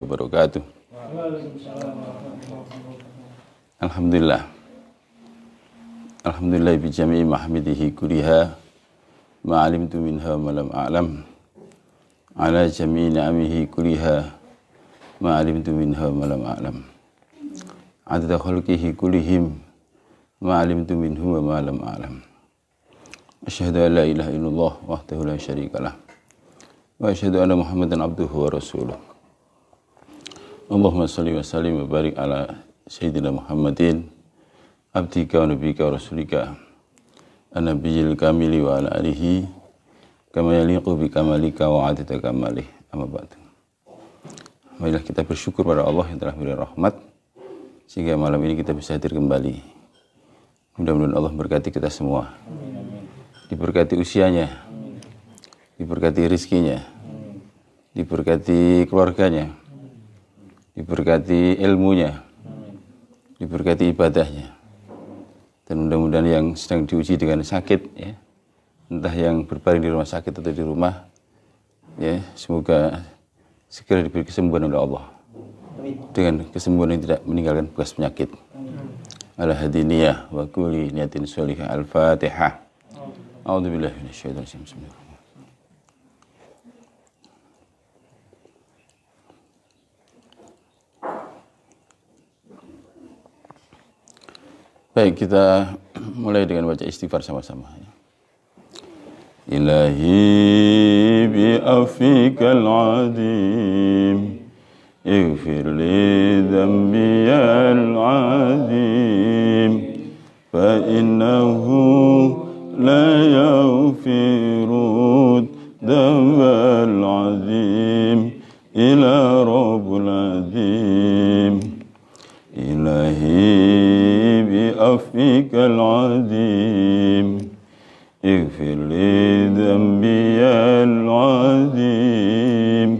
wabarakatuh. Alhamdulillah. Alhamdulillah bi jami'i mahmidihi kuliha ma alimtu minha ma lam a'lam ala jami'i ni'amihi kuliha ma alimtu minha ma lam a'lam adada khalqihi kulihim ma alimtu minhu wa ma lam a'lam. Asyhadu an la ilaha illallah wahdahu la syarikalah wa asyhadu anna Muhammadan abduhu wa rasuluh. Allahumma salli wa sallim wa barik ala Sayyidina Muhammadin abdika wa nabika wa rasulika an-nabiyil kamili wa ala alihi kama yaliqu bi kamalika wa adita kamalih, amma ba'du. Marilah kita bersyukur pada Allah yang telah beri rahmat sehingga malam ini kita bisa hadir kembali. Mudah-mudahan Allah berkati kita semua, diberkati usianya, diberkati rizkinya, diberkati keluarganya, diberkati ilmunya, diberkati ibadahnya, dan mudah-mudahan yang sedang diuji dengan sakit, ya, entah yang berbaring di rumah sakit atau di rumah, ya, semoga segera diberi kesembuhan oleh Allah dengan kesembuhan yang tidak meninggalkan bekas penyakit. Ala hadiniyah wa kulli niyatin sholihah. Al-Fatihah. A'udzubillahi minasyaitonir rajim. Bismillahirrahmanirrahim. Baik, kita mulai dengan baca istighfar sama-sama. Ilahi bi afikal azim ighfir li dhanbiyal azim fa innahu la yaghfiru dhanbal azim ila rabbul azim. Ilahi بعفوك العظيم اغفر لي ذنبي العظيم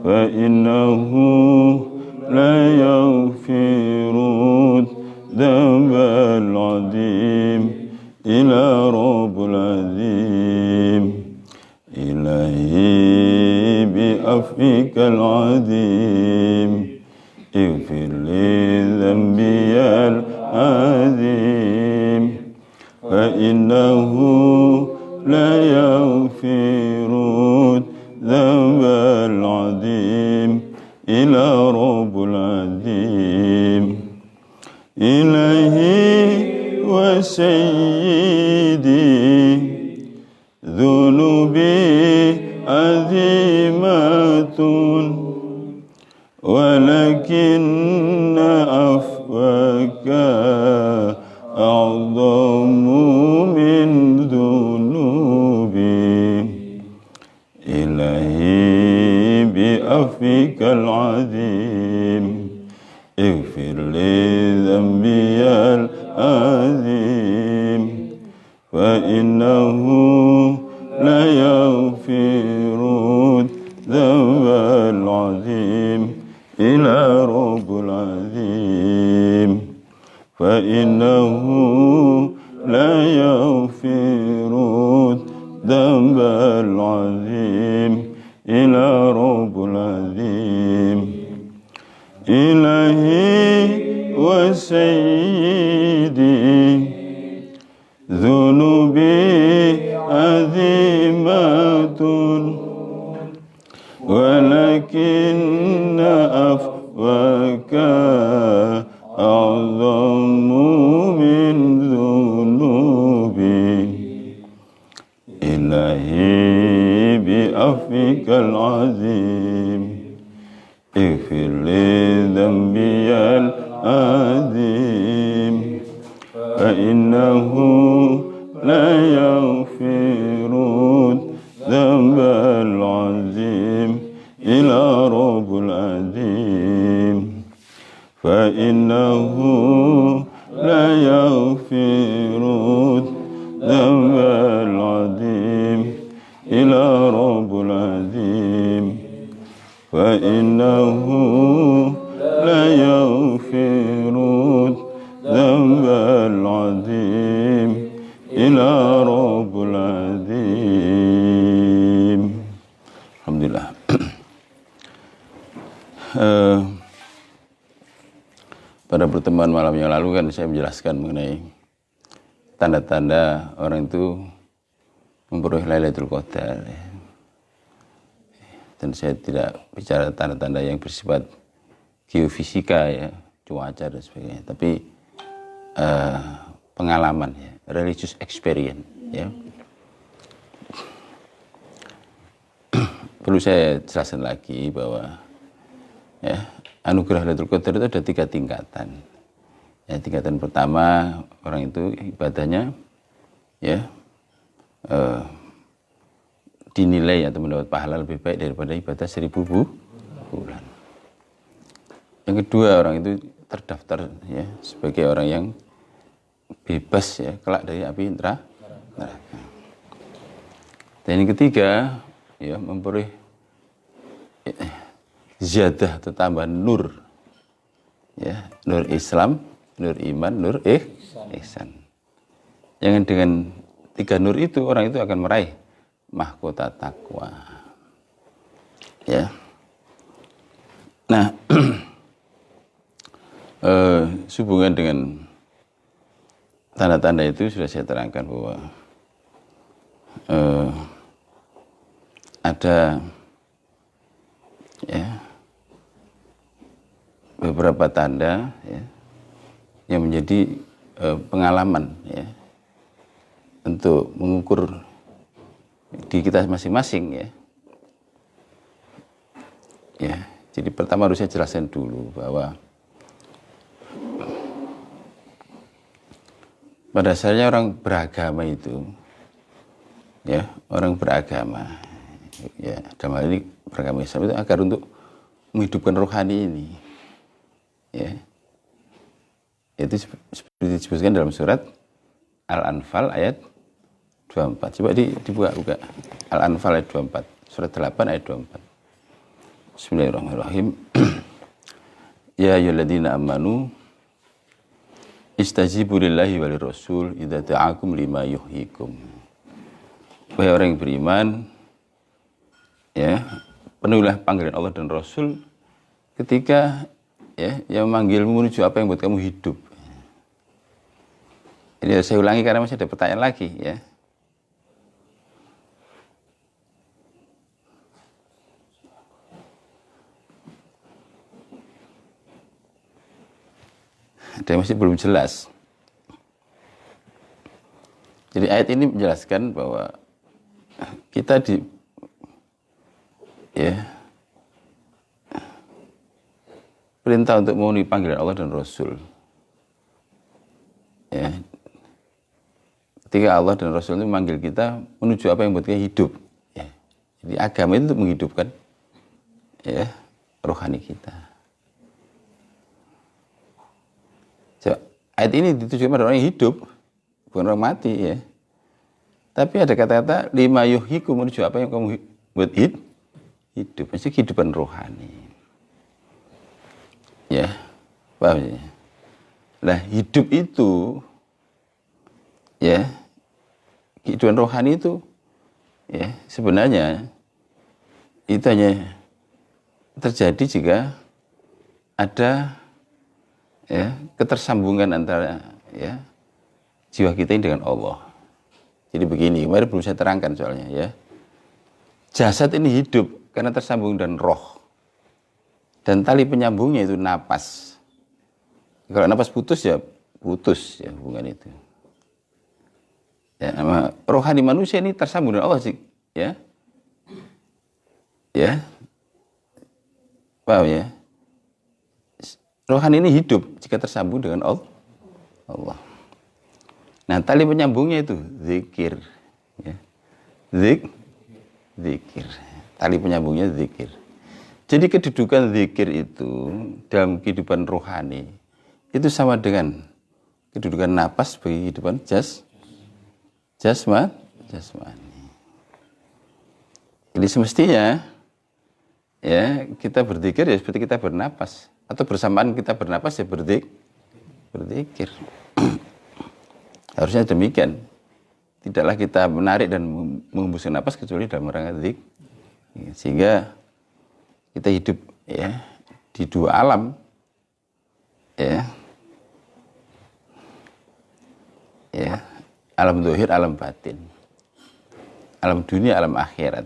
فإنه لا يغفر الذنب العظيم إلا رب العظيم. إلهي بعفوك العظيم اغفر لي ذنبي العظيم فإنه لا يغفر الذنب العظيم إلا رب العظيم. إلهي وسيدي ذنوبي عظيمة ولكن عفوك أعظم من ذنوبي. إلهي بعفوك العظيم اغفر لي ذنبي العظيم فإنه لا يغفر الذنب العظيم إلى رب العظيم فإنه لا يغفر الذنب العظيم إلى رب العظيم. إلهي وسيدي ذنوبي عظيمة ولكن عفوك أعظم من ذنوبي. إلهي بعفوك العظيم اغفر لي ذنبي العظيم فإنه لا يغفر الذنب العظيم إلى رب العظيم فإنه لا يغفر الذنب العظيم إلى رب العظيم فإنه لا يغفر الذنب العظيم إلى رب العظيم. Alhamdulillah. Eh, pada pertemuan malam yang lalu kan saya menjelaskan mengenai tanda-tanda orang itu memperoleh Lailatul Qadar. Dan saya tidak bicara tanda-tanda yang bersifat geofisika ya, cuaca dan sebagainya, tapi pengalaman ya, religious experience ya. Perlu saya jelaskan lagi bahwa ya, anugerah Lailatul Qadar itu ada 3 tingkatan. Ya, tingkatan pertama orang itu ibadahnya ya dinilai atau mendapat pahala lebih baik daripada ibadah 1000 bulan. Yang kedua orang itu terdaftar ya sebagai orang yang bebas ya kelak dari api neraka. Dan yang ketiga ya memperoleh ziyadah atau tambahan nur ya, nur Islam, nur iman, nur ihsan. Yang dengan 3 nur itu orang itu akan meraih mahkota takwa ya. Nah sehubungan dengan tanda-tanda itu sudah saya terangkan bahwa ada ya beberapa tanda ya, yang menjadi pengalaman ya untuk mengukur di kita masing-masing ya. Ya, jadi pertama harus saya jelaskan dulu bahwa pada dasarnya orang beragama itu ya, orang beragama ya, dalam hal ini beragama Islam itu agar untuk menghidupkan rohani ini ya. Itu seperti disebutkan dalam surat Al-Anfal ayat 24. Coba dibuka Al-Anfal ayat 24, surat 8 ayat 24. Bismillahirrahmanirrahim. Ya ayyuhalladzina amanu istajibu lillahi walir rasul idza ta'akum lima yuhyikum. Wahai orang yang beriman ya, penuhilah panggilan Allah dan Rasul ketika ya yang memanggilmu menuju apa yang buat kamu hidup. Ini saya ulangi karena masih ada pertanyaan lagi ya. Ada yang masih belum jelas. Jadi ayat ini menjelaskan bahwa kita perintah untuk memenuhi panggilan Allah dan Rasul. Ya. Ketika Allah dan Rasul itu memanggil kita menuju apa yang buat kita hidup. Ya. Jadi agama itu untuk menghidupkan ya, rohani kita. So, ayat ini ditujukan pada orang yang hidup, bukan orang mati ya. Tapi ada kata-kata lima yuhyikum menuju apa yang kamu buat hidup, maksudnya kehidupan rohani. Ya, paham ya? Nah, hidup itu ya, kehidupan rohani itu ya sebenarnya itu hanya terjadi jika ada ya ketersambungan antara ya jiwa kita ini dengan Allah. Jadi begini, kemarin belum saya terangkan soalnya ya. Jasad ini hidup karena tersambung dengan roh. Dan tali penyambungnya itu napas. Kalau napas putus ya hubungan itu. Ya, nama rohani manusia ini tersambung dengan Allah sih, ya. Ya. Paham ya? Rohani ini hidup jika tersambung dengan Allah. Nah, tali penyambungnya itu zikir. Ya. Zikir. Tali penyambungnya zikir. Jadi kedudukan zikir itu dalam kehidupan rohani itu sama dengan kedudukan napas bagi kehidupan jasmani. Jadi semestinya ya kita berzikir ya seperti kita bernapas, atau bersamaan kita bernapas ya berzikir. Harusnya demikian. Tidaklah kita menarik dan menghembuskan napas kecuali dalam rangka zikir. Sehingga kita hidup ya di dua alam, ya, alam zahir, alam batin, alam dunia, alam akhirat.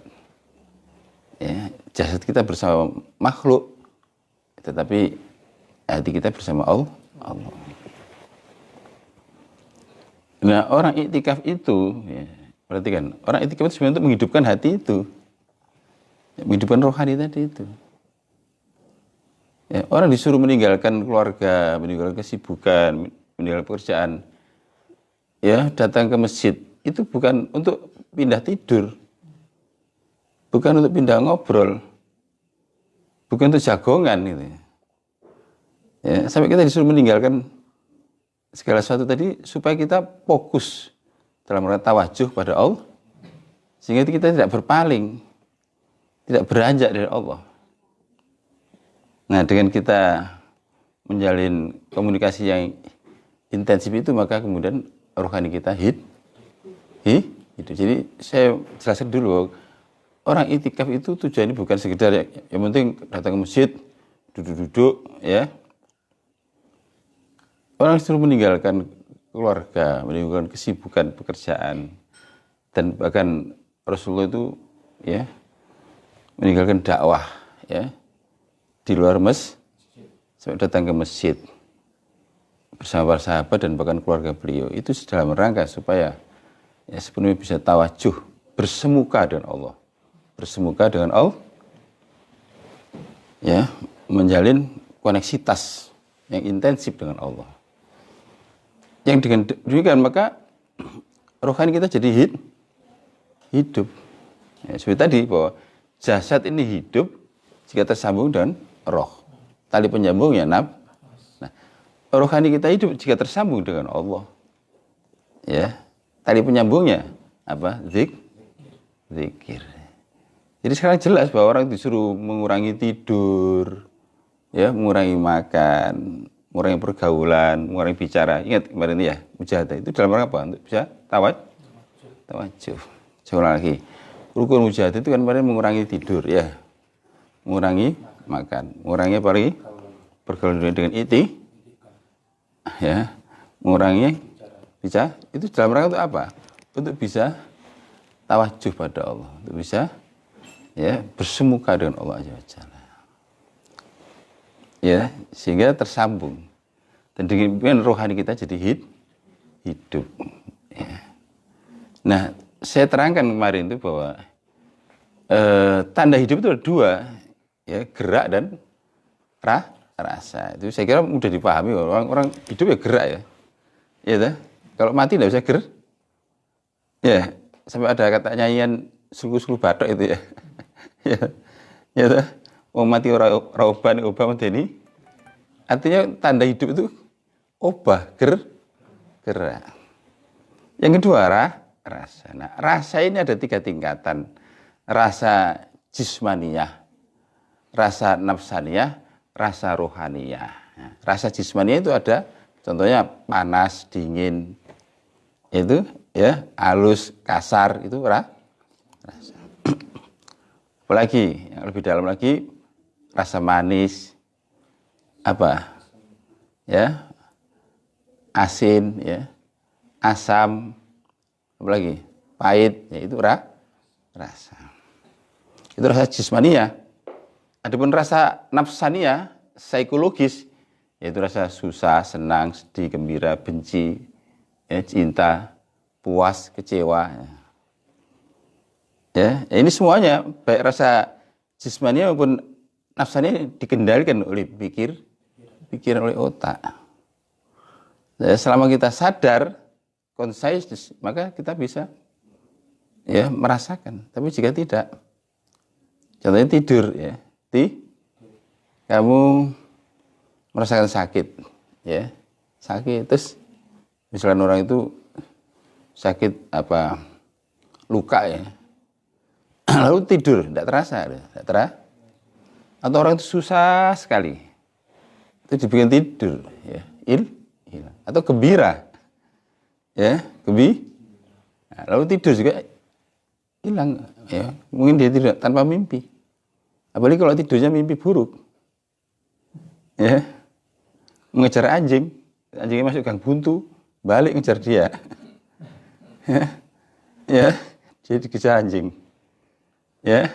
Ya, jasad kita bersama makhluk, tetapi hati kita bersama Allah. Nah, orang iktikaf itu, ya, perhatikan, orang iktikaf itu sebenarnya untuk menghidupkan hati itu, ya, menghidupkan rohani tadi itu. Ya, orang disuruh meninggalkan keluarga, meninggalkan kesibukan, meninggalkan pekerjaan, ya, datang ke masjid, itu bukan untuk pindah tidur, bukan untuk pindah ngobrol, bukan untuk jagongan gitu. Ya, sampai kita disuruh meninggalkan segala sesuatu tadi supaya kita fokus dalam rangka tawajuh pada Allah, sehingga kita tidak berpaling, tidak beranjak dari Allah. Nah, dengan kita menjalin komunikasi yang intensif itu, maka kemudian rohani kita hidup. Jadi saya jelaskan dulu, orang iktikaf itu tujuannya bukan sekedar yang penting datang ke masjid, duduk-duduk, ya. Orang disuruh meninggalkan keluarga, meninggalkan kesibukan pekerjaan, dan bahkan Rasulullah itu, ya, meninggalkan dakwah, ya, di luar sampai datang ke masjid bersama para sahabat dan bahkan keluarga beliau. Itu dalam rangka supaya, ya, sepenuhnya bisa tawajuh, bersemuka dengan Allah, ya, menjalin koneksitas yang intensif dengan Allah. Yang dengan demikian maka rohani kita jadi hidup. Ya, seperti tadi bahwa jasad ini hidup jika tersambung dengan roh. Tali penyambungnya nafs. Nah, rohani kita hidup jika tersambung dengan Allah. Ya, tali penyambungnya apa? Zikir. Jadi sekarang jelas bahwa orang disuruh mengurangi tidur, ya, mengurangi makan, mengurangi pergaulan, mengurangi bicara. Ingat kemarin ya, mujahadah itu dalam rangka apa? Untuk bisa tawajuh. Seorang lagi. Rukun mujahadah itu kan kemarin mengurangi tidur, ya. Mengurangi makan, mengurangi apa lagi? Pergaulan dengan ya. Mengurangi bicara. Itu dalam rangka untuk apa? Untuk bisa tawajuh pada Allah, untuk bisa, ya, bersemuka dengan Allah Azza wa Jalla. Ya, sehingga tersambung, dan dengan rohani kita jadi hidup. Ya. Nah, saya terangkan kemarin itu bahwa tanda hidup itu ada dua, ya, gerak dan rasa. Itu saya kira mudah dipahami, orang hidup ya gerak, ya. Ya, kalau mati tidak bisa gerak. Ya, sampai ada kata nyanyian suluh-suluh batok itu, ya. Ya, wong mati ora obah medeni. Artinya tanda hidup itu obah, gerak. Yang kedua rasa. Nah, rasa ini ada 3 tingkatan. Rasa jismaniyah, rasa nafsaniyah, rasa rohaniyah. Nah, rasa jismaniyah itu ada contohnya panas, dingin. Itu, ya, halus, kasar, itu rasa. Apalagi yang lebih dalam lagi, rasa manis, apa, ya, asin, ya, asam, apalagi pahit, ya, itu rasa. Itu rasa jismaniyah. Adapun rasa nafsaniyah, psikologis, yaitu rasa susah, senang, sedih, gembira, benci, ya, cinta, puas, kecewa. Ya, ini semuanya baik rasa jismani maupun nafsani dikendalikan oleh pikiran, oleh otak. Ya, selama kita sadar, conscious, maka kita bisa, ya, merasakan. Tapi jika tidak, contohnya tidur, ya, kamu merasakan sakit, ya, sakit, terus misalkan orang itu sakit apa, luka, ya, lalu tidur, tidak terasa. Atau orang itu susah sekali, itu dibikin tidur, ya, hilang. Atau gembira, ya, nah, lalu tidur juga hilang, ya, mungkin dia tidak tanpa mimpi. Apalagi kalau tidurnya mimpi buruk, ya, mengejar anjing. Anjingnya masuk gang buntu, balik ngejar dia. Ya, jadi dikejar anjing. Ya,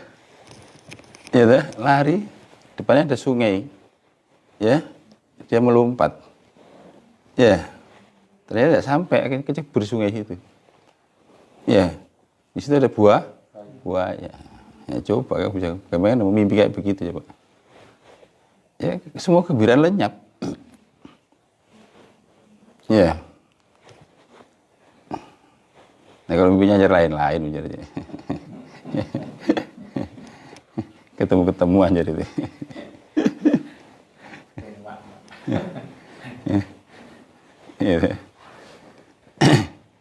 ya, lari. Depannya ada sungai. Ya, dia melompat. Ya, ternyata tidak sampai, akhirnya kecebur sungai itu. Ya, di situ ada buah. Ya. Ya, coba bagaimana mimpi kayak begitu coba. Ya, semua kegembiraan lenyap. Ya. Nah, kalau mimpinya aja lain-lain menjadi. Ketemu-ketemuan jadi itu. Ya.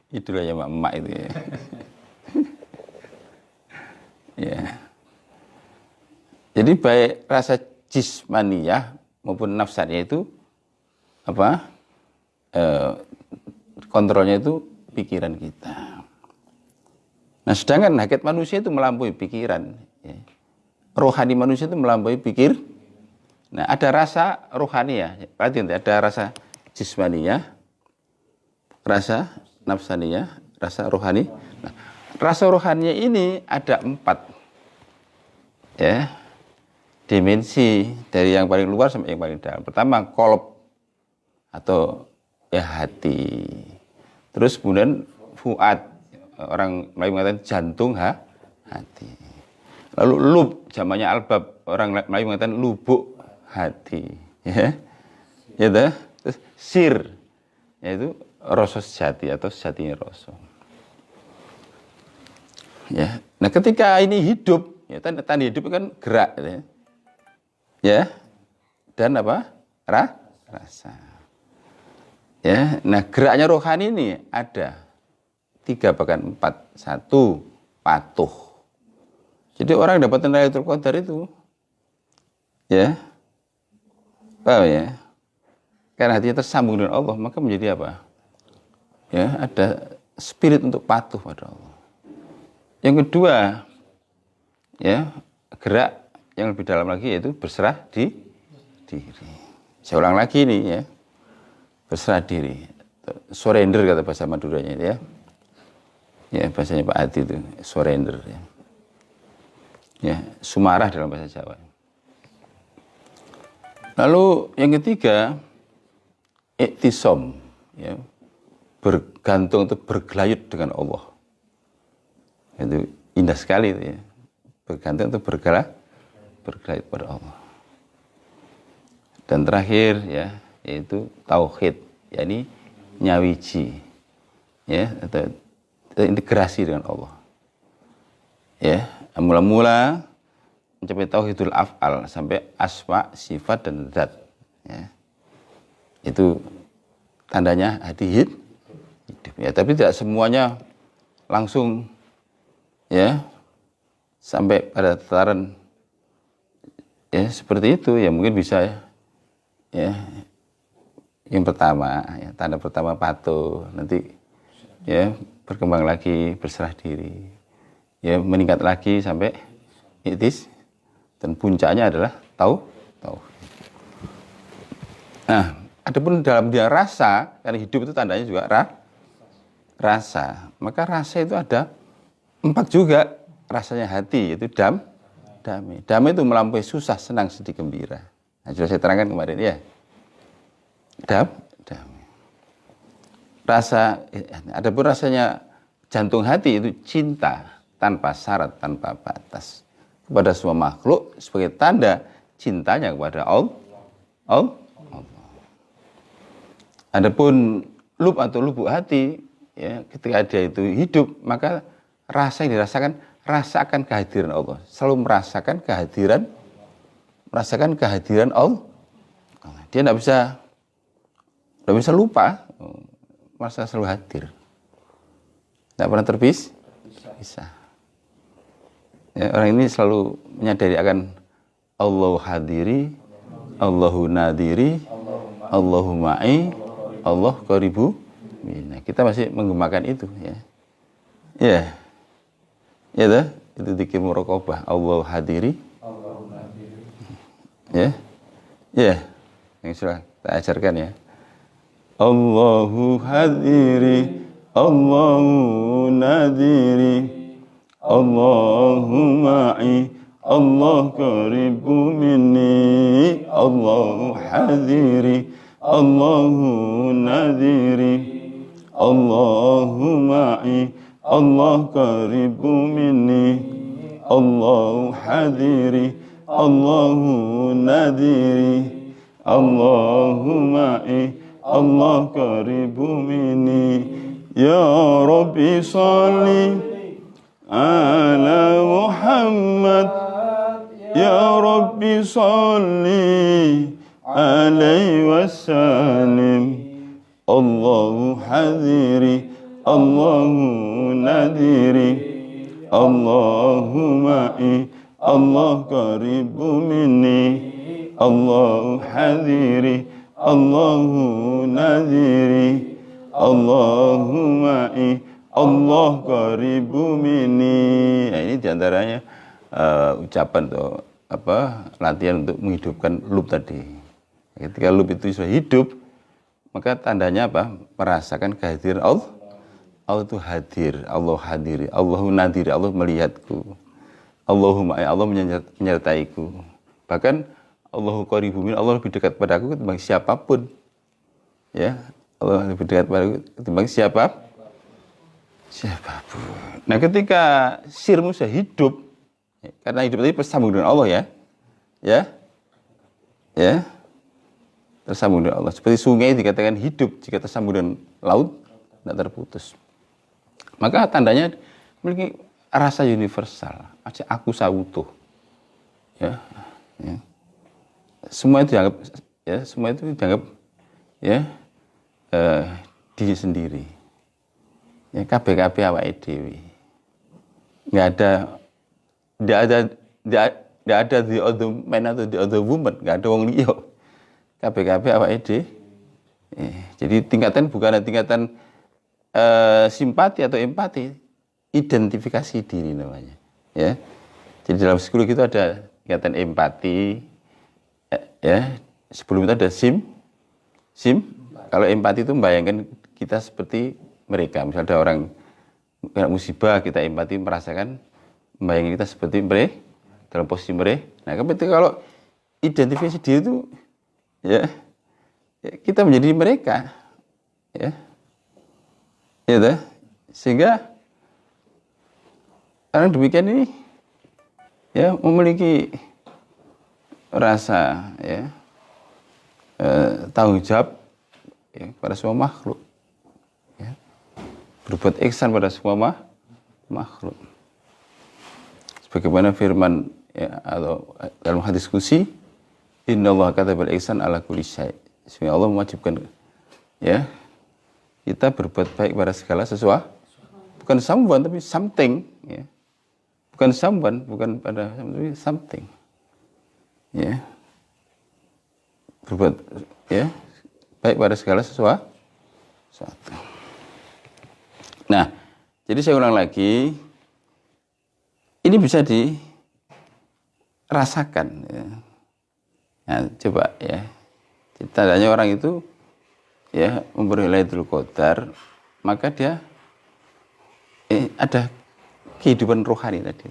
Itulah ya emak itu ya. Ya. Jadi baik rasa jismaniyah maupun nafsaniyah itu apa? Kontrolnya itu pikiran kita. Nah, sedangkan hakikat manusia itu melampaui pikiran. Ya. Rohani manusia itu melampaui pikir. Nah, ada rasa rohaniyah. Perhatian, ada rasa jismaniyah, rasa nafsaniyah, rasa rohani. Nah, rasa rohaninya ini ada 4, ya, dimensi dari yang paling luar sampai yang paling dalam. Pertama, qalb atau ya hati. Terus kemudian fuad, orang Melayu mengatakan jantung hati. Lalu lub, jamannya albab, orang Melayu mengatakan lubuk hati. Ya, ya. Terus sir, yaitu rasa sejati atau sejatinya rasa. Ya. Nah, ketika ini hidup, ya, tanda hidup kan gerak, ya. Ya. Dan apa? Rasa. Ya. Nah, geraknya rohani ini ada 3 bahkan 4. 1, patuh. Jadi orang dapat Lailatul Qadar itu, ya, paham ya? Karena hatinya tersambung dengan Allah, maka menjadi apa? Ya, ada spirit untuk patuh pada Allah. Yang kedua, ya, gerak yang lebih dalam lagi yaitu berserah diri. Saya ulang lagi nih ya, berserah diri, surrender kata bahasa Maduranya ya. Ya, bahasanya Pak Adi itu surrender ya. Ya, sumarah dalam bahasa Jawa. Lalu yang ketiga, iktisom, ya, bergantung atau bergelayut dengan Allah. Itu indah sekali itu ya. Bergantung atau bergelayut pada Allah. Dan terakhir ya, yaitu tauhid, yakni nyawiji, ya, atau integrasi dengan Allah. Ya, mula-mula mencapai tauhidul af'al sampai asma, sifat dan zat. Ya. Itu tandanya hati hidup. Ya, tapi tidak semuanya langsung ya sampai pada tataran ya seperti itu. Ya mungkin bisa ya yang pertama ya, tanda pertama patuh, nanti ya berkembang lagi berserah diri, ya meningkat lagi sampai iktis, dan puncaknya adalah tahu. Nah, adapun dalam dia rasa, karena hidup itu tandanya juga rasa, maka rasa itu ada 4 juga. Rasanya hati, yaitu damai. Damai itu melampaui susah, senang, sedih, gembira. Nah, sudah saya terangkan kemarin ya. Damai. Rasa, adapun rasanya jantung hati itu cinta tanpa syarat, tanpa batas kepada semua makhluk sebagai tanda cintanya kepada Allah. Adapun lub atau lubuk hati, ya, ketika dia itu hidup, maka rasa yang dirasakan, rasakan kehadiran Allah, selalu merasakan kehadiran Allah. Dia tidak bisa lupa, merasa selalu hadir, tidak pernah terpisah. Ya, orang ini selalu menyadari akan Allahu hadiri, Allahu nadiri, Allahu ma'i, Allah qaribu minna. Kita masih menggunakan itu ya. Ya. Ya dah, itu dzikir muraqabah, Allahu hadiri. Allahu nadiri. Ya. Ya. yang sudah kita ajarkan ya. Allahu hadiri, Allahu nadiri, Allahu ma'i, Allah qaribu minni, Allahu hadiri, Allahu nadiri, Allahu ma'i, Allah qaribu minni, Allahu hadiri, Allahu nadiri, Allahu ma'i, Allah qaribu minni. Ya Rabbi salli ala Muhammad, Ya Rabbi salli alaihi wasallim. Allahu hadiri, Allahu nadiri, Allahu ma'i, Allah qaribu minni, Allahu hadiri, Allahu nadiri, Allahu ma'i, Allah qaribu minni. Nah, ini diantaranya ucapan atau latihan untuk menghidupkan loop tadi. Ketika loop itu sudah hidup, maka tandanya apa? Merasakan kehadiran Allah. Allah itu hadir, Allah hadiri, Allahu nadiri, Allah melihatku. Allahumma Allah menyertaiku. Bahkan Allahu qaribu minni, Allah lebih dekat padaku ketimbang siapapun. Ya, Allah lebih dekat padaku ketimbang siapapun. Nah, ketika sirmu sudah hidup, ya, karena hidup tadi bersambung dengan Allah ya, tersambung dengan Allah. Seperti sungai dikatakan hidup jika tersambung dengan laut, tidak terputus. Maka tandanya memiliki rasa universal, aku sautuh. Ya. Semua itu dianggap diri sendiri. Ya, KBKB awake dhewe. Enggak ada the other man atau the other woman, enggak ada wong liya. KBKB awake dhewe. Jadi tingkatan bukan tingkatan simpati atau empati, identifikasi diri namanya. Ya. Jadi dalam psikologi itu ada tingkatan empati, ya. Sebelum itu ada sim. Kalau empati itu membayangkan kita seperti mereka. Misalnya ada orang kena musibah, kita empati merasakan, membayangkan kita seperti mereka, dalam posisi mereka. Nah, ketika kalau identifikasi diri itu, ya kita menjadi mereka, ya, sehingga orang demikian ini, ya, memiliki rasa, ya, tanggung jawab, ya, pada semua makhluk, ya, berbuat ihsan pada semua makhluk. Sebagaimana firman, ya, atau dalam hadis qudsi, innallaha katabal ihsan ala kulli syai'. Sehingga Allah mewajibkan, ya, kita berbuat baik pada segala sesuatu. Bukan someone tapi something, ya. Bukan someone, bukan pada tapi something. Ya. Berbuat, ya, baik pada segala sesuatu. Nah, jadi saya ulang lagi, ini bisa dirasakan, ya. Nah, coba, ya. Tandanya orang itu, ya, memperoleh Lailatul Qadar, maka dia ada kehidupan rohani tadi.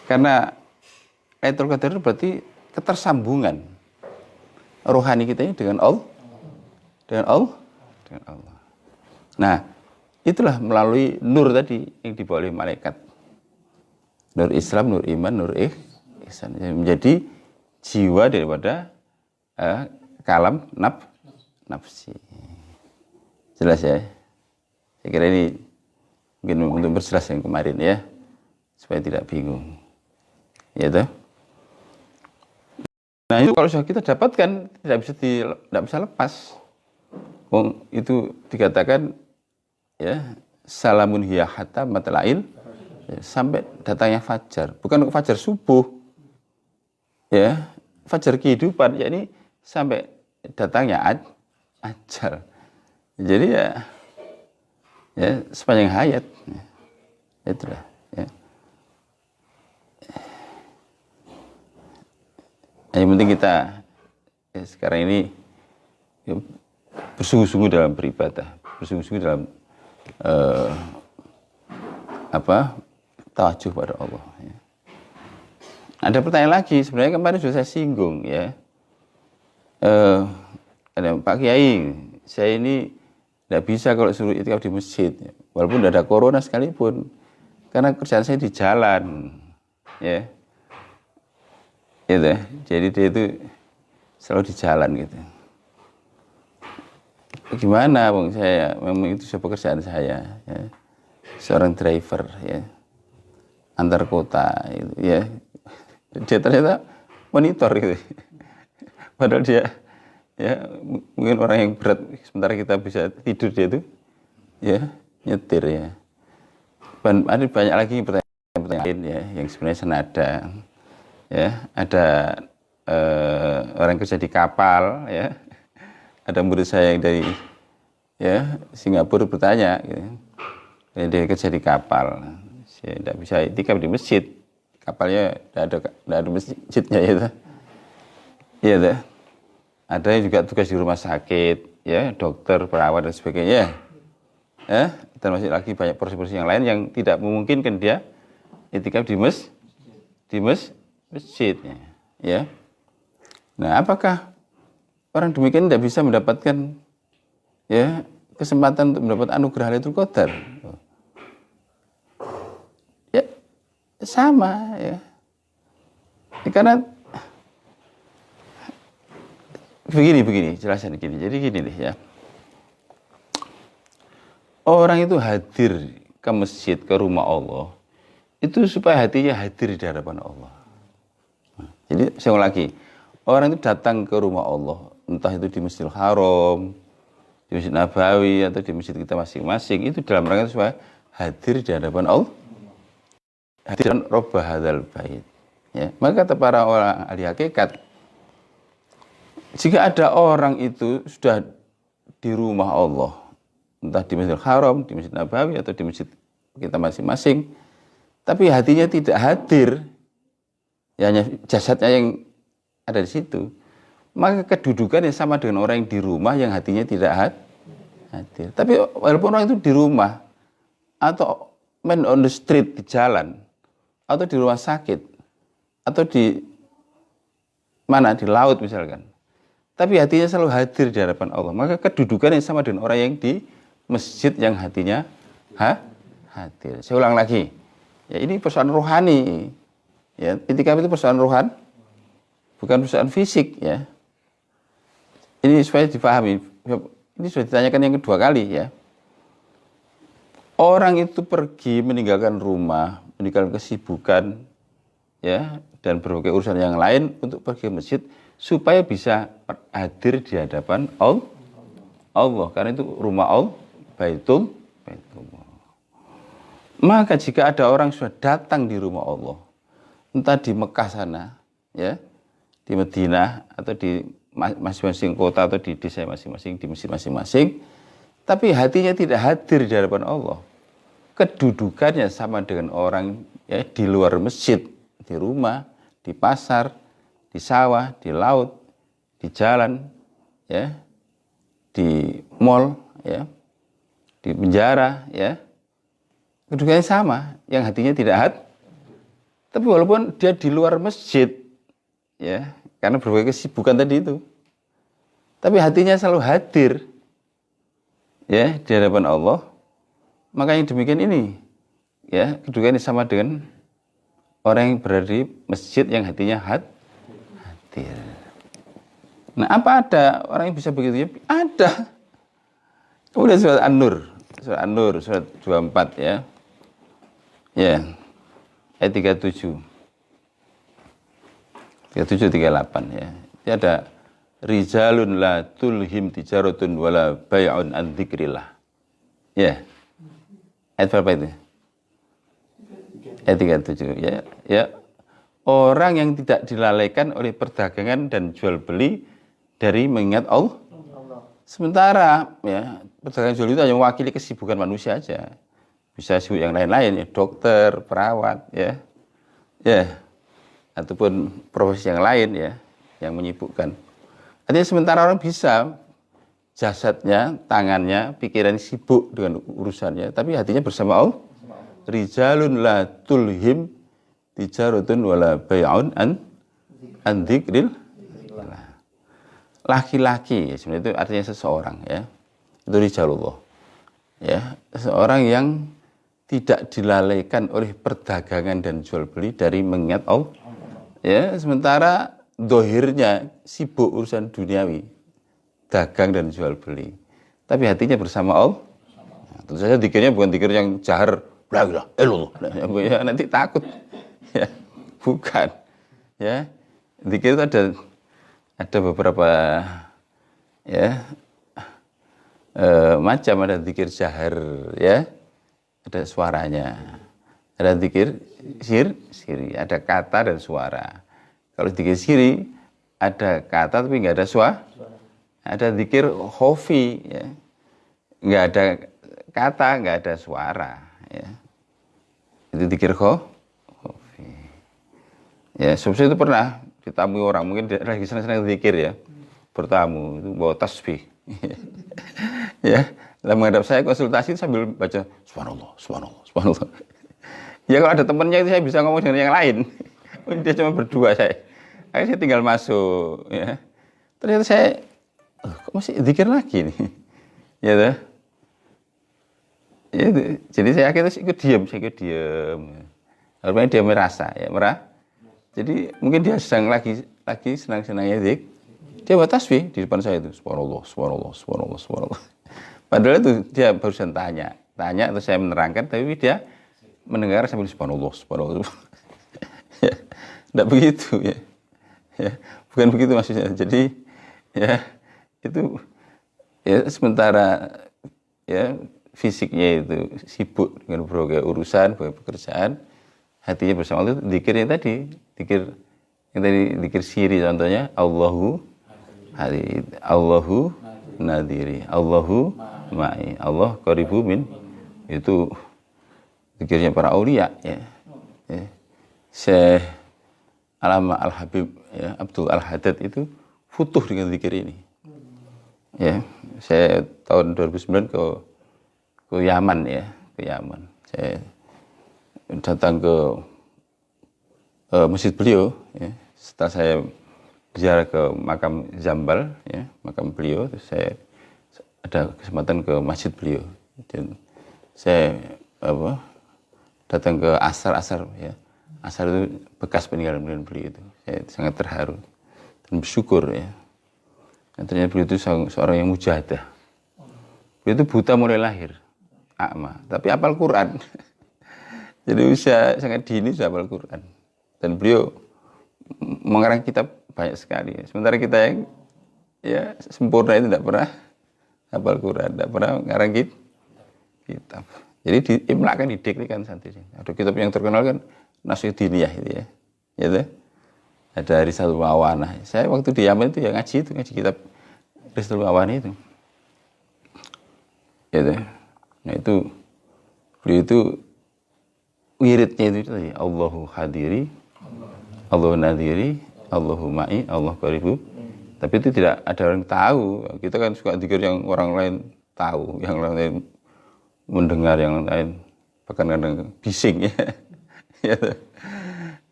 Karena Lailatul Qadar itu berarti ketersambungan rohani kita ini dengan Allah. Nah, itulah melalui nur tadi yang dibawa oleh malaikat. Nur Islam, nur iman, nur ihsan. Menjadi jiwa daripada kalam nafsi. Jelas ya? Saya kira ini mungkin untuk berjelas yang kemarin ya, supaya tidak bingung. Ya toh? Nah, itu kalau sudah kita dapatkan tidak bisa lepas. Wong itu dikatakan, ya, salamun hiya hatta matla'il, ya, sampai datangnya fajar. Bukan fajar subuh. Ya, fajar kehidupan, yakni sampai datangnya ajal. Jadi ya sepanjang hayat, ya, itulah, ya. Yang penting kita sekarang ini ya, bersungguh-sungguh dalam beribadah, bersungguh-sungguh dalam tawajuh pada Allah. Ya. Ada pertanyaan lagi, sebenarnya kemarin sudah saya singgung ya. Ada Pak Kiai, saya ini tidak bisa kalau suruh itikaf di masjid, ya. Walaupun tidak ada corona sekalipun, karena kerjaan saya di jalan, ya. Gitu. Jadi dia itu selalu di jalan gitu. Gimana bang, saya memang itu sebuah pekerjaan saya, ya. Seorang driver, ya, antar kota, gitu, ya. Dia ternyata monitor gitu. Padahal dia, ya, mungkin orang yang berat, sementara kita bisa tidur, dia itu, ya, nyetir, ya. Ada banyak lagi pertanyaan lain, ya, yang sebenarnya senada. Ya, ada orang kerja di kapal, ya. Ada murid saya yang dari, ya, Singapura bertanya, gitu. Dia kerja di kapal, saya tidak bisa itikaf di masjid, kapalnya tidak ada masjidnya, ya. Iya, ada yang juga tugas di rumah sakit, ya, dokter, perawat dan sebagainya, ya. Dan masih lagi banyak porsi-porsi yang lain yang tidak memungkinkan dia itikaf di masjidnya, ya. Nah, apakah orang demikian tidak bisa mendapatkan, ya, kesempatan untuk mendapat anugerah Lailatul Qadar? Ya, sama, ya. Karena begini, jelasan gini. Jadi gini deh, ya. Orang itu hadir ke masjid, ke rumah Allah, itu supaya hatinya hadir di hadapan Allah. Jadi saya ulang lagi, orang itu datang ke rumah Allah, entah itu di Masjidil Haram, di Masjid Nabawi, atau di masjid kita masing-masing, itu dalam rangka supaya hadir di hadapan Allah, hadir di Rabb hadzal bait. Ya, maka kata para orang ahli hakikat, jika ada orang itu sudah di rumah Allah, entah di Masjidil Haram, di Masjid Nabawi, atau di masjid kita masing-masing, tapi hatinya tidak hadir, ya hanya jasadnya yang ada di situ, maka kedudukannya sama dengan orang yang di rumah yang hatinya tidak hadir. Tapi walaupun orang itu di rumah, atau man on the street, di jalan, atau di rumah sakit, atau di mana, di laut misalkan, tapi hatinya selalu hadir di hadapan Allah, maka kedudukannya sama dengan orang yang di masjid yang hatinya hadir. Saya ulang lagi, ya, ini persoalan rohani, ya. Itikaf itu persoalan rohani, bukan persoalan fisik, ya. Ini supaya dipahami. Ini sudah ditanyakan yang kedua kali, ya. Orang itu pergi meninggalkan rumah, meninggalkan kesibukan, ya, dan berbagai urusan yang lain untuk pergi ke masjid supaya bisa hadir di hadapan Allah. Karena itu rumah Allah, Baitullah. Maka jika ada orang sudah datang di rumah Allah, entah di Mekah sana, ya, di Madinah, atau di masing-masing kota, atau di desa masing-masing, di masjid masing-masing, tapi hatinya tidak hadir di hadapan Allah, kedudukannya sama dengan orang, ya, di luar masjid, di rumah, di pasar, di sawah, di laut, di jalan, ya, di mall, ya, di penjara, ya, kedudukannya sama, yang hatinya tidak hadir. Tapi walaupun dia di luar masjid, ya, karena berbagai kesibukan tadi itu, tapi hatinya selalu hadir, ya, di hadapan Allah, maka yang demikian ini, ya, kedudukannya sama dengan orang yang berada di masjid yang hatinya hadir. Nah, apa ada orang yang bisa begitu? Ya, ada. Kemudian surat An-Nur, surat 24, ya. Ya. Ayat 37. 37-38, ya. Ini ada rijalun la tulhim tijaratun wala bai'un an dzikrillah. Ya. Ayat berapa itu? Ayat 37, ya. Ya. Orang yang tidak dilalaikan oleh perdagangan dan jual beli dari mengingat Allah. Sementara, ya, perdagangan jual itu hanya mewakili kesibukan manusia aja. Bisa sibuk yang lain-lain, ya, dokter, perawat, ya. Ya. Ataupun profesi yang lain, ya, yang menyibukkan. Artinya sementara orang bisa jasadnya, tangannya, pikirannya sibuk dengan urusannya, tapi hatinya bersama Allah. Rijalun la tulhim tijaratun wala bai'un an dzikril. Laki-laki ya, sebenarnya itu artinya seseorang ya. Itu rijalullah. Ya, seorang yang tidak dilalaikan oleh perdagangan dan jual beli dari mengingat Allah. Ya, sementara dohirnya sibuk urusan duniawi, dagang dan jual beli. Tapi hatinya bersama Allah. Nah, tentu saja dikirnya bukan dikir yang jahar, la ilaha illallah. Ya, nanti takut. Ya, bukan. Ya, dikir itu ada beberapa ya macam, ada zikir jahar ya, ada suaranya, ada zikir siri, ada kata dan suara. Kalau zikir siri ada kata tapi nggak ada suara. Ada zikir khofi ya, nggak ada kata, nggak ada suara ya. Itu zikir khofi. Ya, sebelum itu pernah ditamui orang, mungkin lagi senang-senang zikir ya, bertamu itu bawa tasbih. Ya, dalam menghadap saya konsultasi sambil baca subhanallah, subhanallah, subhanallah. Ya kalau ada temannya itu saya bisa ngomong dengan yang lain. Dia cuma berdua saya. Akhirnya saya tinggal masuk ya. Ternyata saya kok masih zikir lagi nih. Ya tuh. Ya, jadi saya akhirnya ikut diam. Rupanya dia merasa ya, Jadi mungkin dia sedang lagi senang-senangnya zikir. Dia buat tasbih di depan saya itu, subhanallah, subhanallah, subhanallah, subhanallah. Padahal itu dia barusan tanya terus saya menerangkan, tapi dia mendengar sambil subhanallah, subhanallah. Ya, tidak begitu ya. Ya, bukan begitu maksudnya. Jadi ya itu ya sementara ya fisiknya itu sibuk dengan berbagai urusan, berbagai pekerjaan, hatinya bersama Allah. Zikirnya tadi, zikir siri contohnya, Allahu nadiri, Allahu ma'i, Allah qaribu min, itu zikirnya para aulia ya. Syekh Alama Al-Habib ya, Abdul Al-Haddad itu futuh dengan zikir ini. Ya, saya tahun 2009 ke Yaman ya, ke Yaman. Saya datang ke masjid beliau ya. Setelah saya ziarah ke makam Zambal ya, makam beliau, terus saya ada kesempatan ke masjid beliau dan saya datang ke asar ya. Asar itu bekas peninggalan beliau itu. Saya sangat terharu dan bersyukur ya. Dan ternyata beliau itu seorang yang mujahadah. Beliau itu buta mulai lahir, a'ma, tapi hafal Quran. Jadi usia sangat dini sudah hafal Quran. Dan beliau mengarang kitab banyak sekali. Sementara kita yang ya sempurna itu tidak pernah hafal Quran, tidak pernah mengarang kitab. Jadi diimlakkan, dideklarasikan santri. Ada kitab yang terkenal kan Nasihat Diniyah itu ya. Gitu. Ada Risalatul Mawanah. Saya waktu di Yaman itu ya ngaji kitab Risalatul Mawanah itu. Gitu. Nah itu beliau itu wiridnya itu tadi, Allahu hadiri, Allahu nadiri, Allahu ma'i, Allah qaribu. Tapi itu tidak ada orang tahu. Kita kan suka zikir yang orang lain tahu, yang orang lain mendengar, yang lain bahkan kadang bising ya. Ya,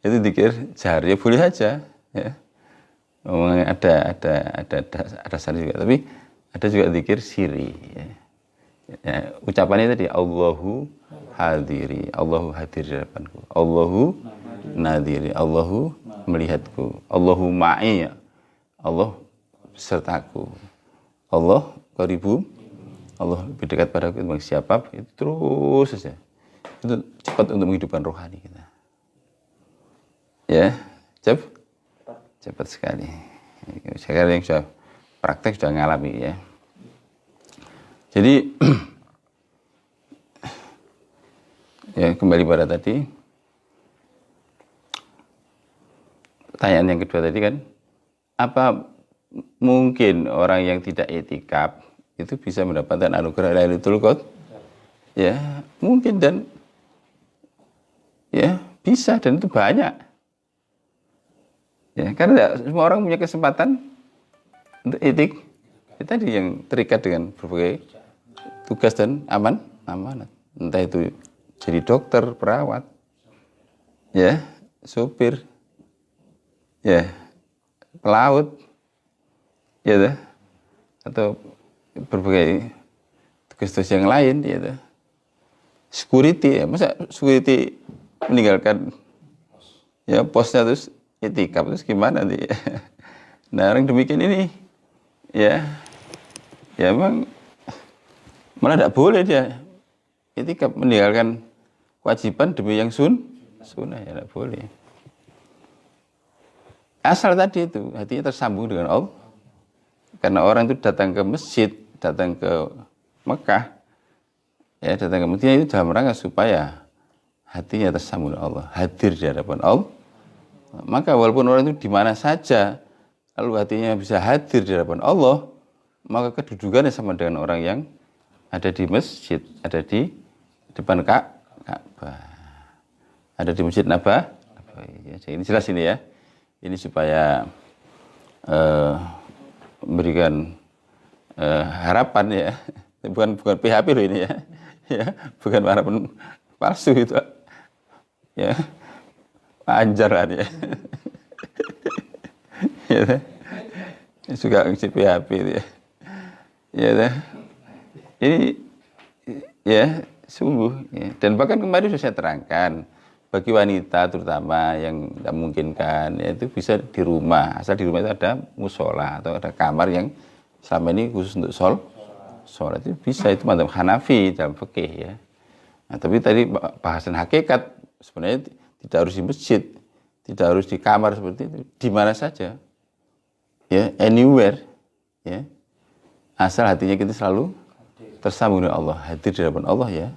itu zikir jahar ya boleh saja ya. Ada sari juga, tapi ada juga zikir siri ya. Ya, ucapannya tadi Allahu hadiri, Allahu hadir di depanku, Allahu nadiri, Allahu melihatku, Allahu ma'i, Allah sertaku, Allah qaribu, Allah lebih dekat padaku ketimbang siapa, itu terus saja. Itu cepat untuk menghidupkan rohani kita. Ya, cepat sekali. Sekarang yang sudah praktek sudah ngalami ya. Jadi ya kembali pada tadi, pertanyaan yang kedua tadi kan, apa mungkin orang yang tidak i'tikaf itu bisa mendapatkan anugerah Lailatul Qadar? Ya, mungkin dan ya bisa, dan itu banyak. Ya, karena semua orang punya kesempatan untuk etik itu tadi yang terikat dengan berbagai tugas dan amanat. Entah itu jadi dokter, perawat, ya, supir, ya, pelaut, ya, atau berbagai tugas-tugas yang lain, ya, security, ya, masa security meninggalkan ya posnya terus itikaf terus gimana nanti? Nah orang demikian ini, ya memang malah tidak boleh dia itikaf meninggalkan kewajiban demi yang sunnah, ya tidak boleh. Asal tadi itu hatinya tersambung dengan Allah. Karena orang itu datang ke masjid, datang ke Mekah, ya datang ke Madinah itu dalam rangka supaya hatinya tersambung dengan Allah, hadir di hadapan Allah. Maka walaupun orang itu di mana saja, lalu hatinya bisa hadir di hadapan Allah, maka kedudukannya sama dengan orang yang ada di masjid, ada di depan Ka'bah, ada di Masjid Nabawi. Ya, ini jelas ini ya. Ini supaya memberikan harapan ya, bukan PHP loh ini ya, ya bukan harapan palsu itu, ya anjaran ya, ya suka ngisi PHP itu ya, ya ini ya sungguh ya. Dan bahkan kemarin sudah saya terangkan bagi wanita terutama yang tidak memungkinkan ya, itu bisa di rumah, asal di rumah itu ada musola atau ada kamar yang selama ini khusus untuk sholat itu bisa, itu madzhab Hanafi dalam fikih ya. Nah, tapi tadi bahasan hakikat sebenarnya tidak harus di masjid, tidak harus di kamar seperti itu, di mana saja ya, anywhere ya, asal hatinya kita selalu tersambung dengan Allah, hadir di hadapan Allah ya,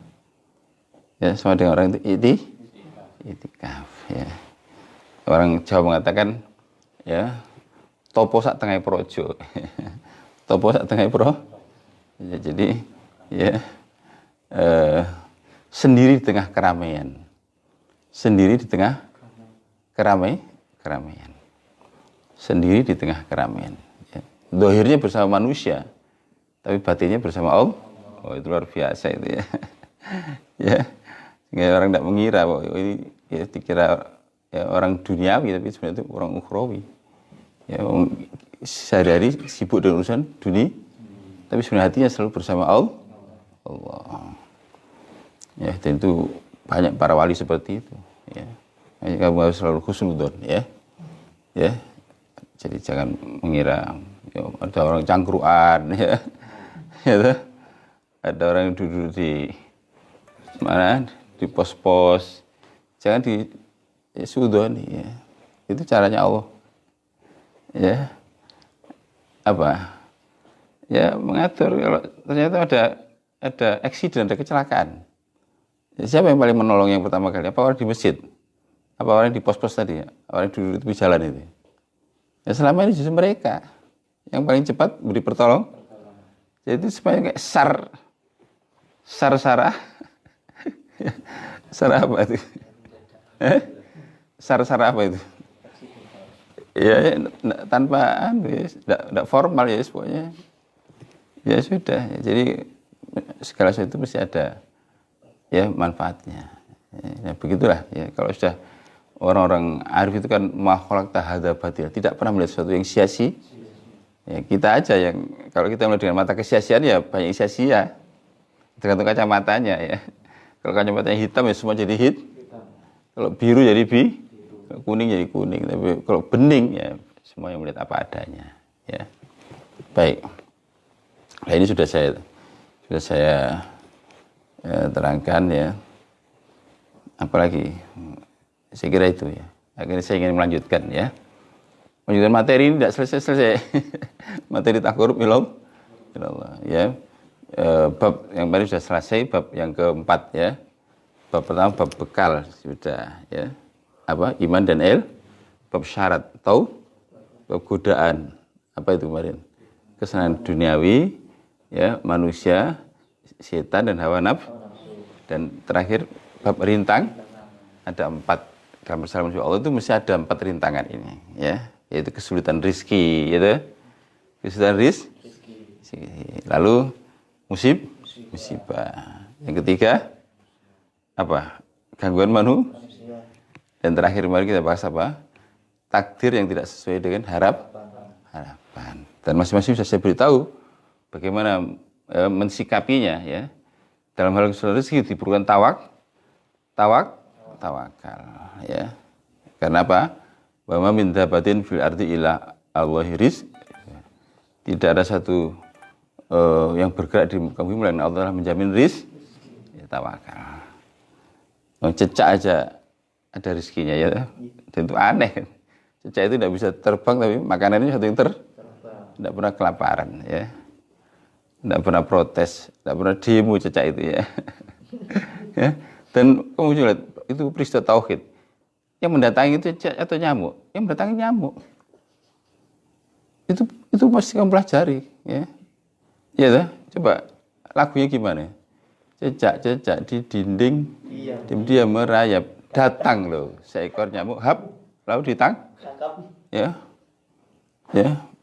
ya sama dengan orang itu itikaf ya. Orang Jawa mengatakan ya topo sak tengah projo. Topo sak tengah pro. Ya, jadi ya sendiri di tengah keramaian. Sendiri di tengah keramaian. Sendiri di tengah keramaian ya. Dohirnya bersama manusia, tapi batinnya bersama Allah. Oh, itu luar biasa itu ya. Ya. Sehingga orang tidak mengira bahwa ini ya dikira ya, orang duniawi, tapi sebenarnya itu orang ukhrawi. Ya, sehari-hari sibuk dengan urusan dunia, tapi sebenarnya hatinya selalu bersama Allah. Ya, dan itu banyak para wali seperti itu. Ya, kamu harus selalu husnudzon, ya. Ya, jadi jangan mengira ya, ada orang cangkruan, ya. Ya, ada orang yang duduk di mana? Di pos-pos, jangan di sudoni ya. Itu caranya Allah ya, apa ya, mengatur. Kalau ternyata ada eksiden, ada kecelakaan ya, siapa yang paling menolong yang pertama kali? Apa orang di masjid, apa orang di pos-pos tadi ya? Orang duduk di tepi jalan itu ya, selama ini justru mereka yang paling cepat beri pertolongan. Jadi supaya kayak sarah Sarah apa itu? Sarah apa itu? Ya, tanpa tidak formal ya, pokoknya. Ya sudah. Jadi segala sesuatu mesti ada ya manfaatnya. Ya, begitulah ya. Kalau sudah orang-orang arif itu kan makhluk tahadza batil, tidak pernah melihat sesuatu yang sia-sia. Ya, kita aja yang kalau kita melihat dengan mata kesia-siaan ya banyak sia-sia. Tergantung kacamatanya ya. Kalau kacamatanya hitam ya semua jadi kalau biru jadi kalau kuning jadi kuning. Tapi kalau bening ya semua yang melihat apa adanya. Ya, baik. Nah, ini sudah saya terangkan ya. Apalagi saya kira itu ya. Akhirnya saya ingin melanjutkan ya. Melanjutkan materi ini tidak selesai. Materi takarrub ilallah ya. Bab yang baru sudah selesai, bab yang keempat ya. Bab pertama bab bekal sudah ya. Apa? Iman dan bab syarat atau bab godaan. Apa itu kemarin? Kesenangan duniawi ya, manusia, setan dan hawa nafsu. Dan terakhir bab rintang ada 4 dalam perjalanan Allah itu mesti ada 4 rintangan ini ya, yaitu kesulitan rizki gitu. kesulitan lalu musibah. Yang ketiga apa? Gangguan manusia. Dan terakhir mari kita bahas apa? Takdir yang tidak sesuai dengan harapan. Dan masing-masing bisa saya beritahu bagaimana mensikapinya ya. Dalam hal rezeki diperlukan tawakal ya. Karena apa? Wa min dabatin fil ardi illa Allahi rizq. Tidak ada satu yang bergerak di muka bumi melainkan Allah menjamin rizq. Ya, tawakal. Cecak aja ada rezekinya ya. Dan itu aneh. Cecak itu tidak bisa terbang tapi makanannya satu yang tidak pernah kelaparan ya. Tidak pernah protes, tidak pernah demo cecak itu ya. Ya. Dan kamu lihat itu peristiwa tauhid. Yang mendatangi itu cecak atau nyamuk? Yang mendatangi nyamuk. Itu mesti kamu pelajari ya. Ya, coba lagunya gimana? Cecak di dinding, diam merayap, datang loh seekor nyamuk, lalu ditangkap. Ya,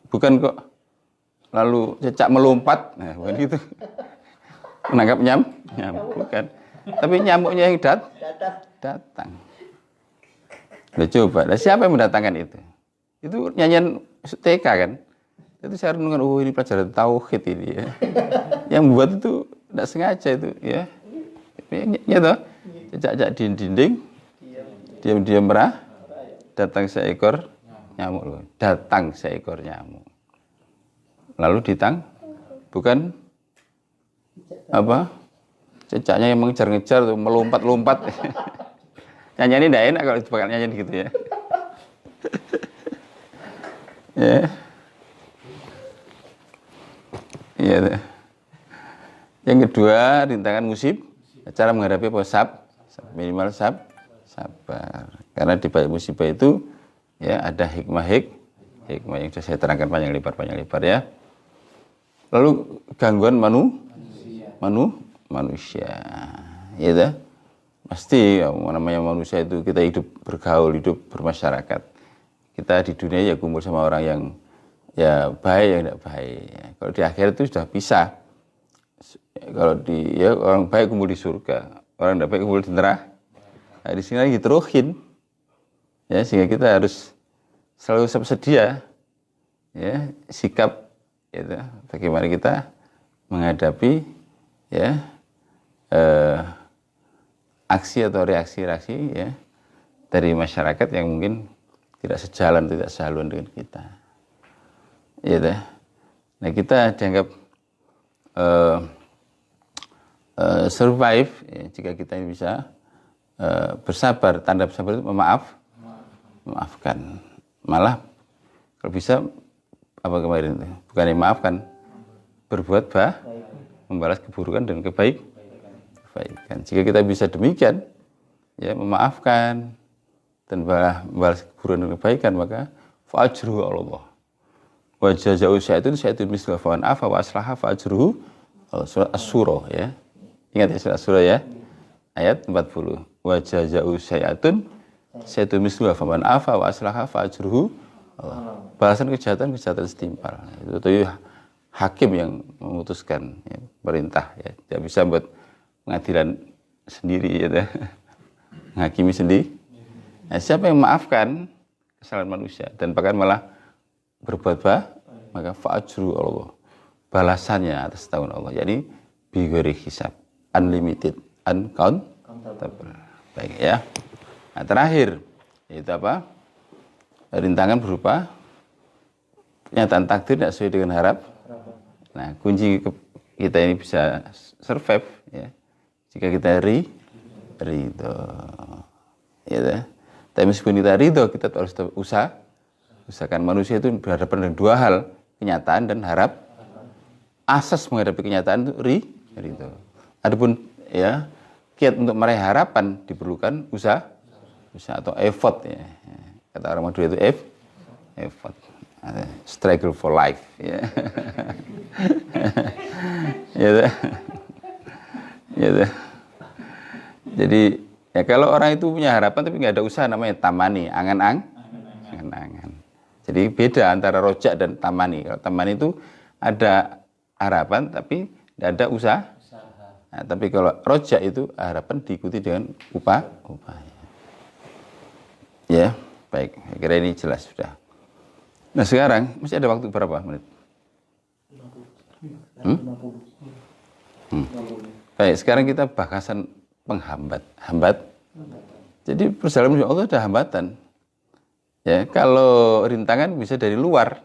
bukan kok lalu cecak melompat, nah bukan gitu. Menangkap nyamuk bukan, tapi nyamuknya yang datang. Loh, coba, siapa yang mendatangkan itu? Itu nyanyian TK kan? Itu saya renungkan, oh ini pelajaran tauhid ini ya. Yang membuat itu tidak sengaja itu ya. Ya toh, cecak di dinding, diam merah, datang seekor nyamuk loh. Datang seekor nyamuk. Lalu bukan apa? Cecaknya yang mengejar-ngejar tuh, melompat-lompat. Nyanyi ini tidak enak kalau bakal nyanyi gitu ya. Ya. Iya. Yang kedua, rintangan cara menghadapi apa? Minimal sabar. Karena di balik musibah itu ya ada hikmah yang sudah saya terangkan panjang lebar ya. Lalu gangguan manusia. Ya, pasti namanya manusia itu kita hidup bergaul, hidup bermasyarakat. Kita di dunia ya kumpul sama orang yang ya baik yang tidak baik. Kalau di akhir itu sudah pisah. Kalau orang baik kumpul di surga, orang tidak baik kumpul di neraka. Nah, di sini lagi teruhin. Ya, sehingga kita harus selalu sedia ya, sikap gitu, bagaimana kita menghadapi ya aksi atau reaksi-reaksi ya dari masyarakat yang mungkin tidak sejalan, tidak sehaluan dengan kita. Ya, nah kita dianggap survive ya, jika kita ini bisa bersabar. Tanda bersabar itu memaafkan. Malah kalau bisa apa kemarin itu? Bukan yang maafkan, berbuat membalas keburukan dan kebaikan. Jika kita bisa demikian, ya memaafkan dan membalas keburukan dan kebaikan, maka fa'ajruhu Allah. Wa jazaa'u syai'atun mislu fa'an afa wa aslaha fa'ajruhu surat Asy-Syura ya. Ingat ya surat Asy-Syura ya. Ayat 40. Wa jazaa'u syai'atun mislu fa'an afa wa aslaha fa'ajruhu Allah. Balasan kejahatan setimpal. Itu hakim yang memutuskan ya, perintah ya. Tidak bisa buat pengadilan sendiri ya. Menghakimi sendiri. Nah, siapa yang memaafkan kesalahan manusia dan bahkan malah berbuat maka fa'ajru Allah, balasannya atas tahun Allah, jadi bigori hisab, unlimited, uncountable. Baik ya. Nah, terakhir yaitu apa? Rintangan berupa kenyataan takdir tidak sesuai dengan harap. Nah, kunci kita ini bisa survive ya jika kita ridho. Ya, tapi meskipun kita ridho, kita harus usahakan. Manusia itu berhadapan dengan dua hal, kenyataan dan harap. Asas menghadapi kenyataan itu ridho. Adapun ya kiat untuk meraih harapan diperlukan usaha atau effort ya. Kata orang Madura itu effort. Struggle for life ya. Ya. Jadi ya kalau orang itu punya harapan tapi nggak ada usaha, namanya tamani, angan-angan. Jadi beda antara rojak dan tamani. Kalau tamani itu ada harapan tapi tidak ada usaha. Nah, tapi kalau rojak itu harapan diikuti dengan upah. Ya, baik. Saya kira ini jelas sudah. Nah sekarang masih ada waktu berapa menit? 50. Baik, sekarang kita bahasan penghambat. Jadi perjalanan menuju Allah ada hambatan. Ya, kalau rintangan bisa dari luar.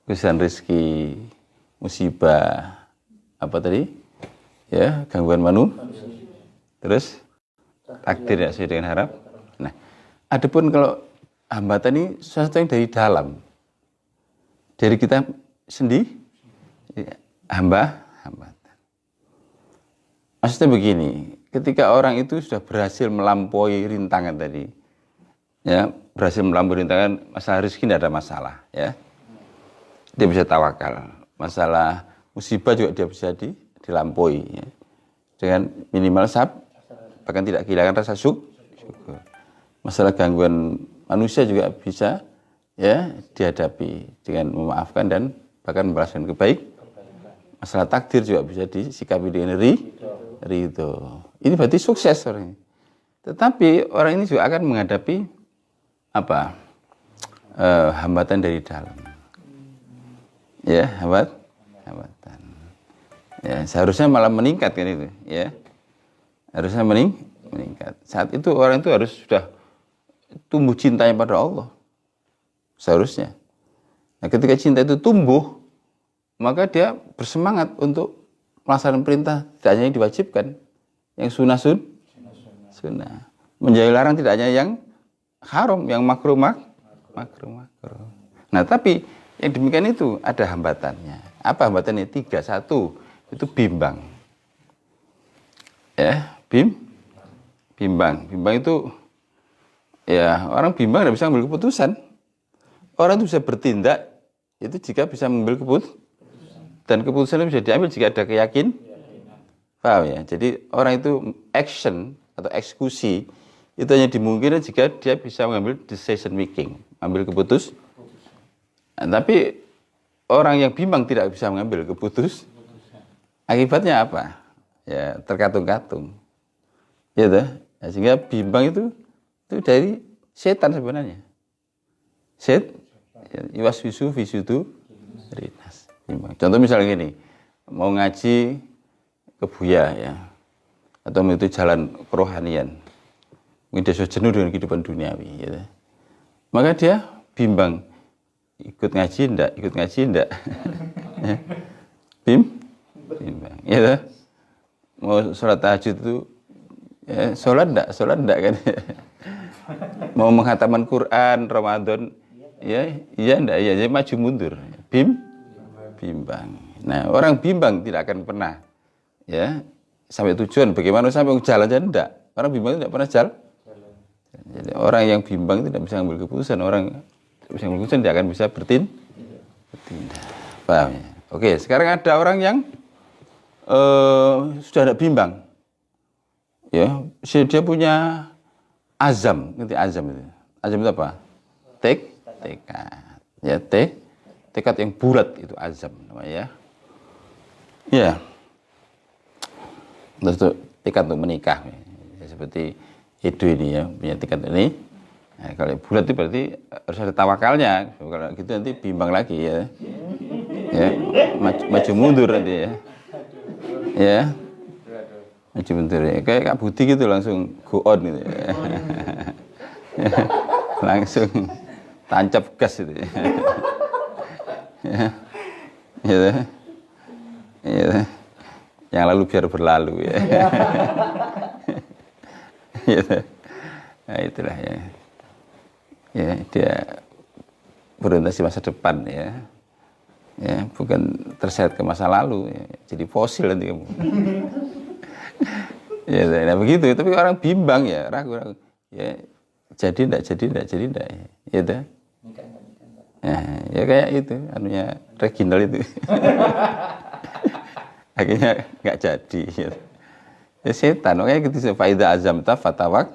Kesusahan rezeki, musibah, apa tadi? Ya, gangguan manusia. Terus takdir yang sesuai dengan harap. Nah, adapun kalau hambatan ini sesuatu yang dari dalam. Dari kita sendiri hambatan. Maksudnya begini, ketika orang itu sudah berhasil melampaui rintangan tadi, ya, berhasil melampaui rintangan, masalah rezeki tidak ada masalah, ya. Dia bisa tawakal. Masalah musibah juga dia bisa dilampaui, ya. Dengan minimal bahkan tidak kehilangan rasa syukur. Masalah gangguan manusia juga bisa, ya, dihadapi dengan memaafkan dan bahkan membalaskan kebaikan. Masalah takdir juga bisa disikapi dengan ridho. Ini berarti sukses orang ini. Tetapi orang ini juga akan menghadapi apa? Hambatan dari dalam. Ya, hambatan. Ya, seharusnya malah meningkat kan itu, ya. Harusnya meningkat. Saat itu orang itu harus sudah tumbuh cintanya pada Allah. Seharusnya. Nah, ketika cinta itu tumbuh, maka dia bersemangat untuk melaksanakan perintah, tidak hanya yang diwajibkan, yang sunnah. Menjauhi larang tidak hanya yang haram, yang makruh. Nah, tapi yang demikian itu ada hambatannya. Apa hambatannya? 3. 1, itu bimbang. Ya, bimbang. Bimbang itu, ya, orang bimbang tidak bisa mengambil keputusan. Orang itu bisa bertindak itu jika bisa mengambil keputusan. Dan keputusan itu bisa diambil jika ada keyakinan. Paham ya? Jadi orang itu action atau eksekusi itu hanya dimungkinkan jika dia bisa mengambil decision making, ambil keputusan. Nah, tapi orang yang bimbang tidak bisa mengambil keputusan. Akibatnya apa? Ya, terkatung-katung. Ya, ya, sehingga bimbang itu dari setan sebenarnya. Iwaswisu visudu rinas. Contoh misalnya gini, mau ngaji ke Buya, ya, atau itu jalan kerohanian, mungkin dia sudah jenuh dengan kehidupan duniawi, gitu. Maka dia bimbang, ikut ngaji enggak, ya. Bimbang, gitu. Mau sholat tahajud itu, ya, sholat enggak kan? Mau menghataman Quran Ramadan, ya, iya enggak, ya, jadi maju mundur, bimbang. Nah, orang bimbang tidak akan pernah, ya, sampai tujuan. Bagaimana sampai jalan aja enggak? Orang bimbang tidak pernah jalan. Jadi orang yang bimbang tidak bisa mengambil keputusan. Orang tidak bisa mengambil keputusan, dia akan bisa bertindak. Paham ya? Oke, sekarang ada orang yang sudah tidak bimbang. Ya, dia punya azam. Ngerti azam itu? Azam itu apa? Tekad. Ya, tekad yang bulat itu azam namanya, ya. Ya. Terus tekad untuk menikah. Ya, seperti Edo ini, ya, punya tekad ini. Nah, kalau bulat itu berarti harus ada tawakalnya. Kalau gitu nanti bimbang lagi, ya. Ya, maju mundur nanti, ya. Ya. Maju mundur, ya. Kayak Kak Budi gitu langsung go on gitu, ya. Langsung tancap gas itu, ya. Ya. Ya. Yang lalu biar berlalu, ya. Ya. Nah, itulah, ya. Ya, dia berorientasi masa depan, ya. Ya, bukan terseret ke masa lalu, ya. Jadi fosil nanti kamu. Ya, nah begitu. Tapi orang bimbang, ya, ragu. Ya, jadi enggak. Ya, dah. Ya kayak itu, anunya Reginald itu. Akhirnya nggak jadi. Ya setan, makanya gitu. Faida azam fatawak.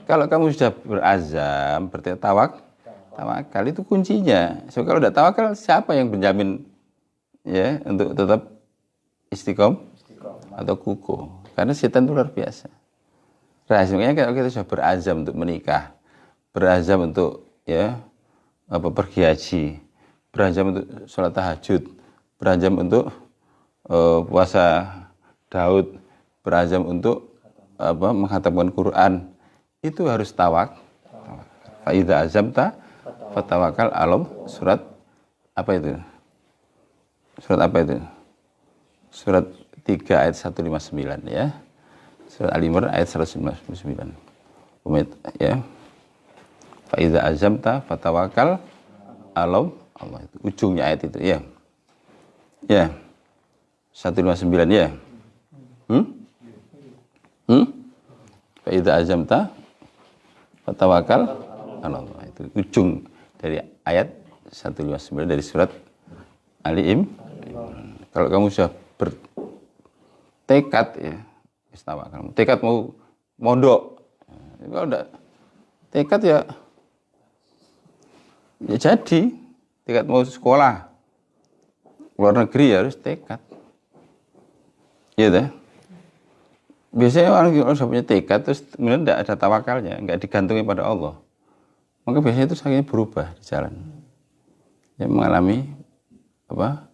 Kalau kamu sudah berazam, berarti Tawakal itu kuncinya. So kalau udah tawakal, siapa yang menjamin ya untuk tetap istiqomah atau kukuh? Karena setan itu luar biasa. Rahasianya kalau kita sudah berazam untuk menikah, berazam untuk ya pergi haji, berazam untuk sholat tahajud, berazam untuk puasa Daud, berazam untuk menghatamkan Quran, itu harus tawak. Fa idza azamta fatawakal alam. Surat apa itu? Surat apa itu? Surat 3 ayat 159 ya. Surat Al-Imran ayat 159. Ya. Fa idza azamta fatawakal alam Allah, itu ujungnya ayat itu ya. Ya. 159 ya. Fa idza azamta fatawakal ala Allah, itu ujung dari ayat 159 dari surat Ali Imran. Kalau kamu sudah bertekad ya, tawakal. Tekad mau mondok. Kalau enggak tekad ya jadi. Tekad mau sekolah luar negeri ya harus tekad. Iya deh. Biasanya orang sudah punya tekad terus kemudian tidak ada tawakalnya, nggak digantungi pada Allah. Maka biasanya itu akhirnya berubah di jalan. Ya mengalami apa?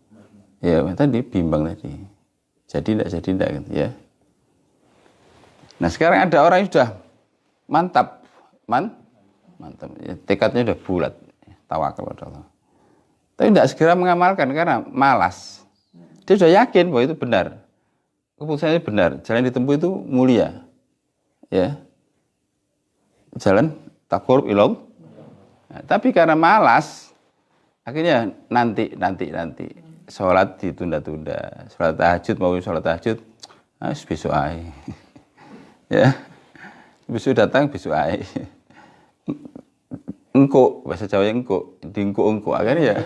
Ya tadi bimbang tadi. Jadi tidak gitu ya. Nah sekarang ada orang yang sudah mantap. Ya, tekadnya sudah bulat, tawakal pada Allah. Tapi tidak segera mengamalkan karena malas. Dia sudah yakin bahwa itu benar. Keputusannya benar, jalan ditempuh itu mulia. Ya. Jalan taqarrub ilallah. Nah, tapi karena malas, akhirnya nanti. Sholat ditunda-tunda. Sholat tahajud, mau sholat tahajud, besok aja. Ya. Besok datang, besok aja. Engko, bahasa Jawa yang engko, diengko-engko akhirnya ya.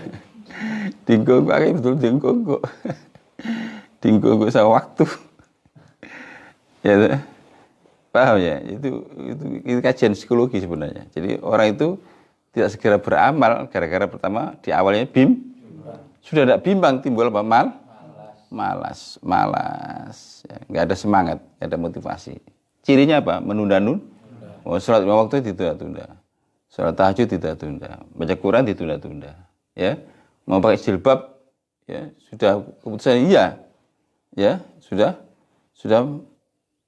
Diengko-engko akhirnya betul diengko-engko. Diengko-engko sama waktu. Ya, paham ya? Itu kajian psikologi sebenarnya. Jadi orang itu tidak segera beramal gara-gara pertama di awalnya sudah tidak bimbang, timbul apa? Malas, ya, nggak ada semangat, nggak ada motivasi. Cirinya apa? Menunda-nunda. Sholat lima waktu ditunda-tunda. Sholat tahajud ditunda-tunda. Baca Quran ditunda-tunda. Ya, mau pakai jilbab, ya sudah keputusan iya, ya sudah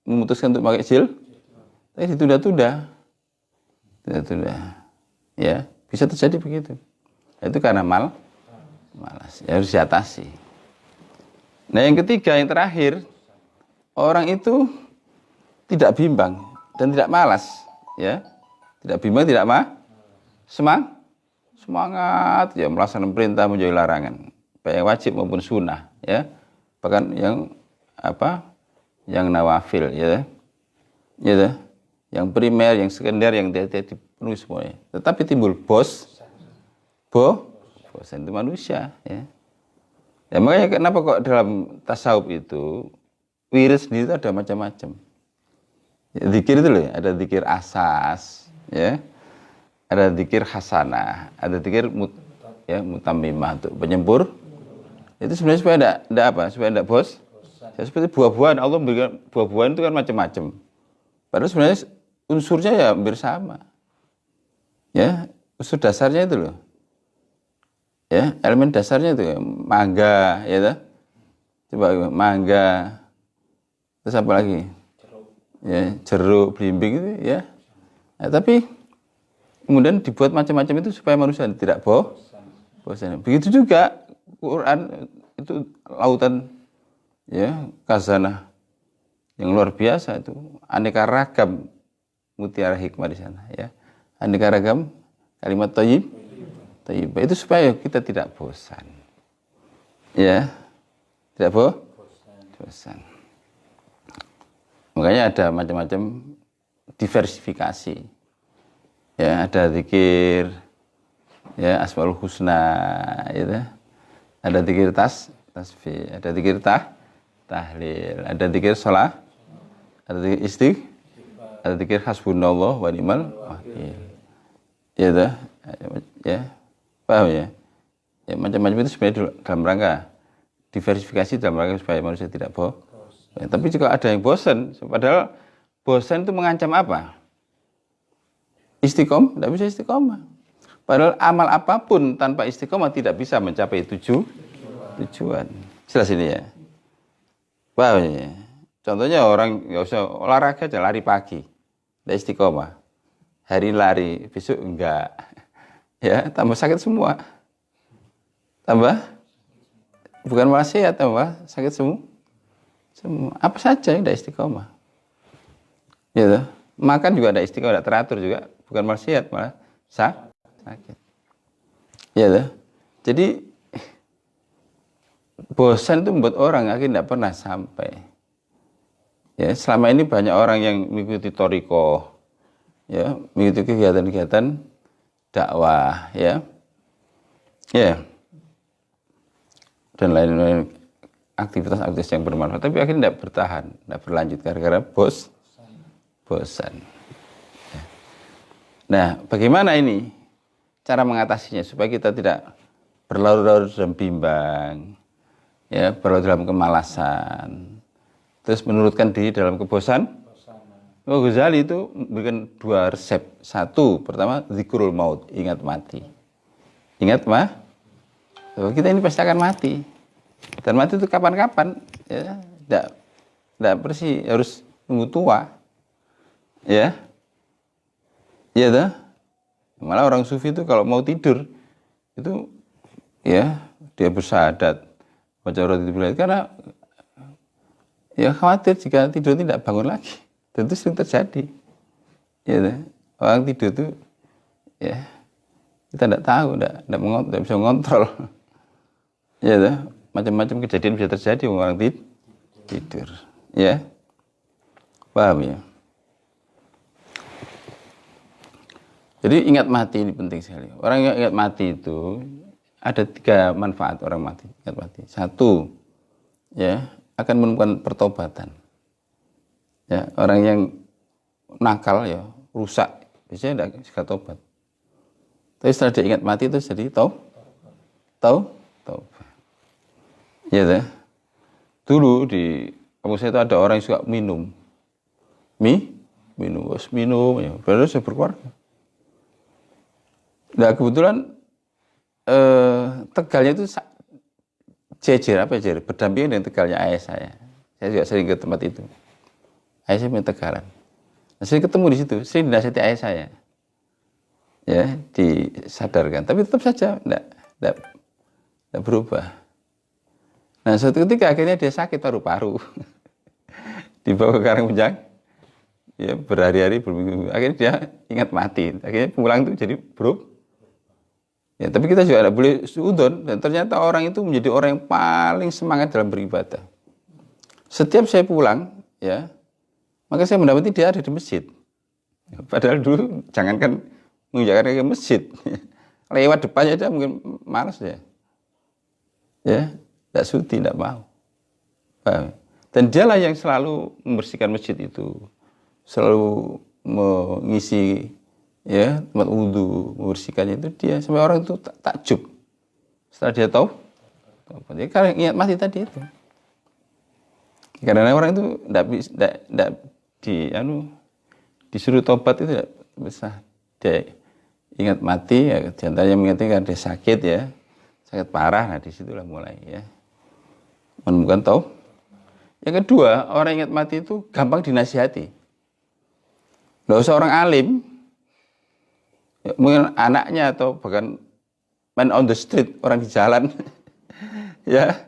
memutuskan untuk pakai tapi ditunda-tunda. Ya, bisa terjadi begitu. Itu karena malas. Ya, harus diatasi. Nah, yang ketiga, yang terakhir, orang itu tidak bimbang dan tidak malas, ya. Tidak bimbang, tidak semangat ya melaksanakan perintah menjauhi larangan, baik yang wajib maupun sunnah, ya. Bahkan yang nawafil, ya, yang primer, yang sekunder, yang tidak dipenuhi semuanya. Tetapi timbul bosan itu manusia, ya. Ya makanya kenapa kok dalam tasawuf itu wirid sendiri itu ada macam-macam. Ya, zikir itu loh, ada zikir asas, ya. Ada zikir hasanah, ada zikir mutammimah untuk penyempur. Itu sebenarnya supaya enggak apa? Supaya enggak bos. Ya, seperti buah-buahan, Allah memberikan buah-buahan itu kan macam-macam. Padahal sebenarnya unsurnya ya hampir sama. Ya, unsur dasarnya itu loh. Ya, elemen dasarnya itu ya, mangga, ya toh. Coba mangga. Terus apa lagi? Ya, jeruk, belimbing itu ya. Nah, tapi kemudian dibuat macam-macam itu supaya manusia tidak bosan. Begitu juga Quran itu lautan ya khazanah yang luar biasa, itu aneka ragam mutiara hikmah di sana, ya. Aneka ragam kalimat thayyib itu supaya kita tidak bosan. Ya. Tidak bosan. Makanya ada macam-macam diversifikasi. Ya, ada zikir ya Asmaul Husna, gitu. Ada zikir tasbih, ada zikir tahlil, ada zikir shalah, ada zikir ada zikir hasbunallah wa ni'mal wakil. Ya, Ya, paham ya? Ya macam-macam itu sebenarnya dalam rangka diversifikasi, dalam rangka supaya manusia tidak bosan. Ya, tapi jika ada yang bosan, padahal bosan itu mengancam apa? Istiqomah, tidak bisa istiqomah. Padahal amal apapun tanpa istiqomah tidak bisa mencapai tujuan. Jelas ini ya. Paham ya? Contohnya orang nggak usah olahraga aja, lari pagi, tidak istiqomah. Hari lari, besok enggak. Ya, tambah sakit semua. Tambah, bukan malah sehat, tambah sakit semua. Apa saja yang tidak istiqomah. Ya, makan juga tidak istiqomah, tidak teratur juga. Bukan malah sehat, malah sakit. Ya, jadi bosan itu membuat orang akhirnya tidak pernah sampai. Ya, selama ini banyak orang yang mengikuti thariqah, ya, mengikuti kegiatan-kegiatan dakwah, ya, dan lain-lain aktivitas-aktivitas yang bermanfaat, tapi akhirnya tidak bertahan, tidak berlanjut gara-gara bosan. Ya. Nah, bagaimana ini cara mengatasinya supaya kita tidak berlarut-larut dalam bimbang, ya, berlarut dalam kemalasan, terus menurutkan diri dalam kebosanan. Ghazali itu memberikan 2 resep. Satu, pertama zikrul maut, ingat mati. Ingat kita ini pasti akan mati. Dan mati itu kapan-kapan, ya, tidak bersih, harus nunggu tua. Ya. Iya dah. Malah orang sufi itu kalau mau tidur itu ya dia bersyahadat baca roti karena ya khawatir jika tidur tidak bangun lagi. Tentu sering terjadi. Ya, orang tidur itu ya kita tidak tahu, tidak bisa mengontrol. Ya, macam-macam kejadian bisa terjadi orang tidur. Ya, paham ya. Jadi ingat mati ini penting sekali. Orang yang ingat mati itu ada 3 manfaat orang mati. Ingat mati. 1, ya, akan menemukan pertobatan. Ya, orang yang nakal ya rusak, biasanya tidak segera tobat. Tapi setelah dia ingat mati itu jadi tobat. Ya deh. Dulu di kampung saya itu ada orang yang suka minum, ya, padahal saya berkeluarga. Nah kebetulan Tegalnya itu jejer, berdampingan dengan Tegalnya ayah saya. Saya juga sering ke tempat itu. Ayah saya punya Tegalan. Nah, sering ketemu di situ, sering dinasihati ayah saya. Ya, disadarkan. Tapi tetap saja tidak berubah. Nah, suatu ketika akhirnya dia sakit paru-paru. Dibawa ke Karangpanjang. Ya, berhari-hari, berminggu-minggu. Akhirnya dia ingat mati. Akhirnya pulang itu jadi buruk. Ya, tapi kita juga tidak boleh suudon. Dan ternyata orang itu menjadi orang yang paling semangat dalam beribadah. Setiap saya pulang, ya, maka saya mendapati dia ada di masjid. Ya, padahal dulu jangankan menginjakkan ke masjid, lewat depannya aja mungkin malas ya. Ya, tidak sudi, tidak mau. Paham? Dan dialah yang selalu membersihkan masjid itu, selalu mengisi ya tempat wudhu, membersihkannya itu dia, sampai orang itu takjub. Setelah dia tahu, dia karena ingat mati tadi itu. Karena orang itu tidak disuruh tobat itu tidak bisa. Dia ingat mati, ya, diantaranya mengingatkan karena dia sakit ya, sakit parah. Nah disitulah mulai ya menemukan tahu. Yang kedua, orang ingat mati itu gampang dinasihati. Nggak usah orang alim, ya, mungkin anaknya atau bahkan man on the street, orang di jalan, ya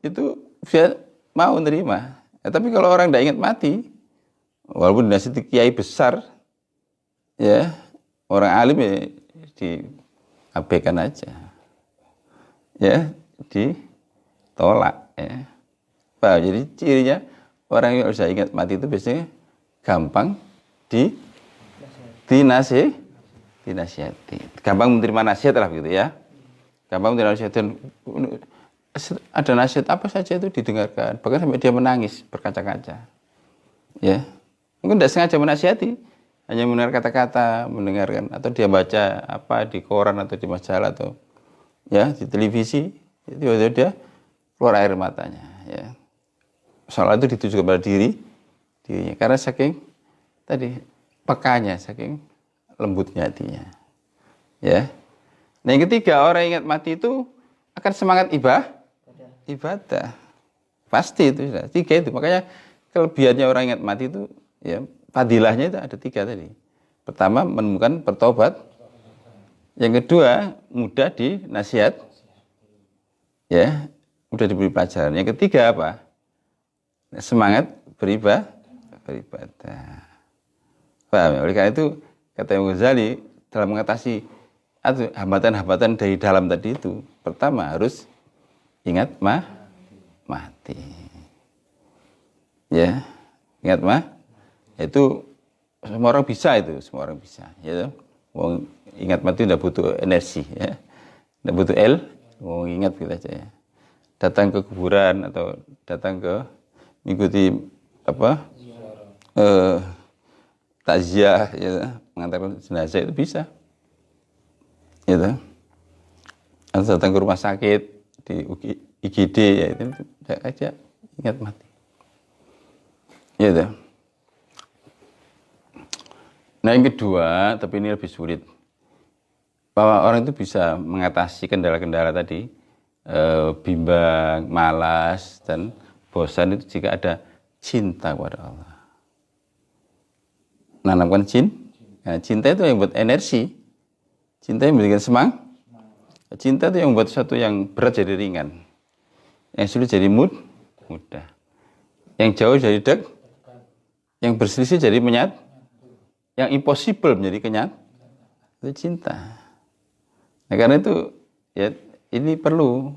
itu bisa mau menerima. Ya, tapi kalau orang tidak ingat mati, walaupun dinasihati kiai besar, ya orang alim ya diabaikan aja, ya ditolak. Ya. Bah, jadi cirinya orang yang bisa ingat mati itu biasanya gampang dinasihati, gampang menerima nasihat lah begitu ya, gampang menerima nasihat. Dan ada nasihat apa saja itu didengarkan, bahkan sampai dia menangis berkaca-kaca. Ya, mungkin tidak sengaja menasihati, hanya mendengar kata-kata, mendengarkan atau dia baca apa di koran atau di majalah atau ya di televisi, tiba-tiba dia keluar air matanya. Ya. Soal itu dituju kepada dirinya karena saking tadi pekanya, saking lembutnya hatinya. Ya. Nah yang ketiga, orang ingat mati itu akan semangat ibadah. Pasti itu sudah. 3 itu. Makanya kelebihannya orang ingat mati itu ya fadilahnya itu ada 3 tadi. Pertama, menemukan bertobat. Yang kedua, mudah dinasihat. Ya, mudah diberi pelajaran. Yang ketiga apa? Semangat beribadah. Paham ya? Oleh karena itu kata Imam Ghazali dalam mengatasi hambatan-hambatan dari dalam tadi itu, pertama harus ingat mati. Ya, ingat itu semua orang bisa itu, semua orang bisa. Ya, ingat mati tidak butuh energi, ya, tidak butuh ingat gitu aja ya. Datang ke kuburan atau datang ke mengikuti takziah, ya, mengantarkan jenazah itu bisa, gitu. Atau datang ke rumah sakit di IGD, ya itu aja ingat mati, gitu. Nah yang kedua, tapi ini lebih sulit, bahwa orang itu bisa mengatasi kendala-kendala tadi, bimbang, malas, dan bosan itu jika ada cinta kepada Allah. Nanamkan cinta itu yang buat energi, cinta yang memberikan semangat, cinta itu yang membuat sesuatu yang berat jadi ringan, yang sulit jadi mudah, yang jauh jadi dekat, yang berselisih jadi menyatu, yang impossible menjadi kenyataan. Itu cinta. Nah karena itu ya ini perlu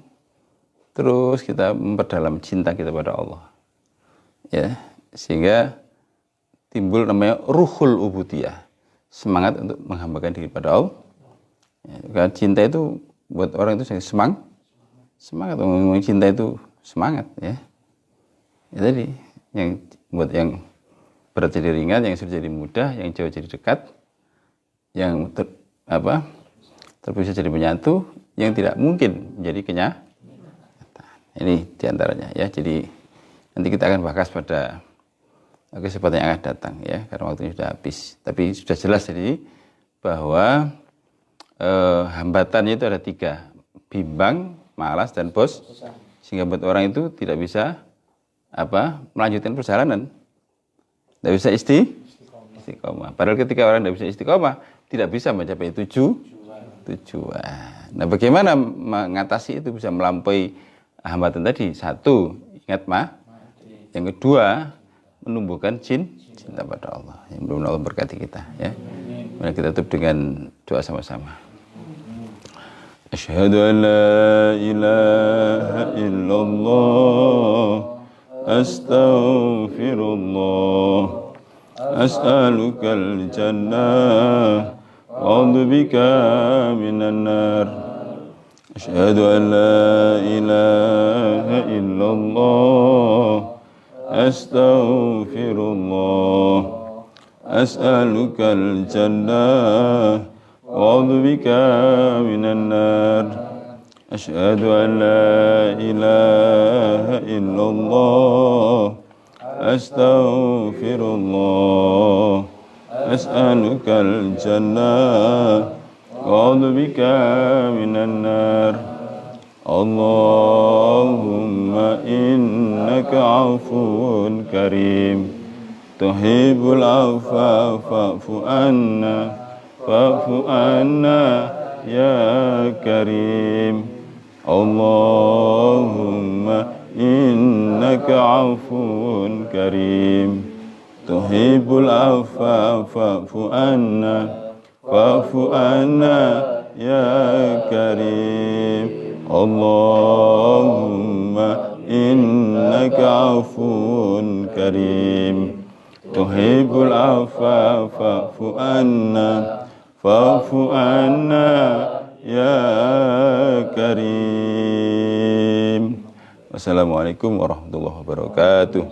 terus kita memperdalam cinta kita pada Allah, ya, sehingga timbul namanya ruhul ubudiyah, semangat untuk menghambakan diri pada Allah. Ya, karena cinta itu buat orang itu semangat, ngomong cinta itu semangat, ya. Ya tadi yang buat yang berat jadi ringan, yang sulit jadi mudah, yang jauh jadi dekat, yang terpisah jadi menyatu, yang tidak mungkin menjadi kenyataan. Ini diantaranya, ya. Jadi nanti kita akan bahas pada kesempatan yang akan datang, ya, karena waktunya sudah habis. Tapi sudah jelas jadi bahwa hambatannya itu ada 3, bimbang, malas, dan sehingga buat orang itu tidak bisa melanjutkan perjalanan, tidak bisa istiqomah. Padahal ketika orang tidak bisa istiqomah, tidak bisa mencapai tujuan. Nah, bagaimana mengatasi itu bisa melampaui hambatan tadi? 1, ingat mati. Yang kedua, menumbuhkan cinta pada Allah. Yang mudah-mudahan Allah berkati kita, ya. Mari kita tutup dengan doa sama-sama. Asyhadu an la ilaha illallah, astaghfirullah, as'alukal jannah, a'udzu bika minan nar. Asyhadu an la ilaha illallah, astaghfirullah, as'alukal jannah, wa'udzu bika minan nar. Asyhadu an la ilaha illallah, astaghfirullah, as'alukal jannah, wa'udzu bika minan nar. Allahumma innaka afuwun karim, tuhibbul afwa fa'fu anna ya karim. Allahumma innaka afuwun karim, tuhibbul afwa fa'fu anna ya karim. Allahumma innaka afuwun karim, tuhibbul afwa fa'fu anna ya karim. Wassalamualaikum warahmatullahi wabarakatuh.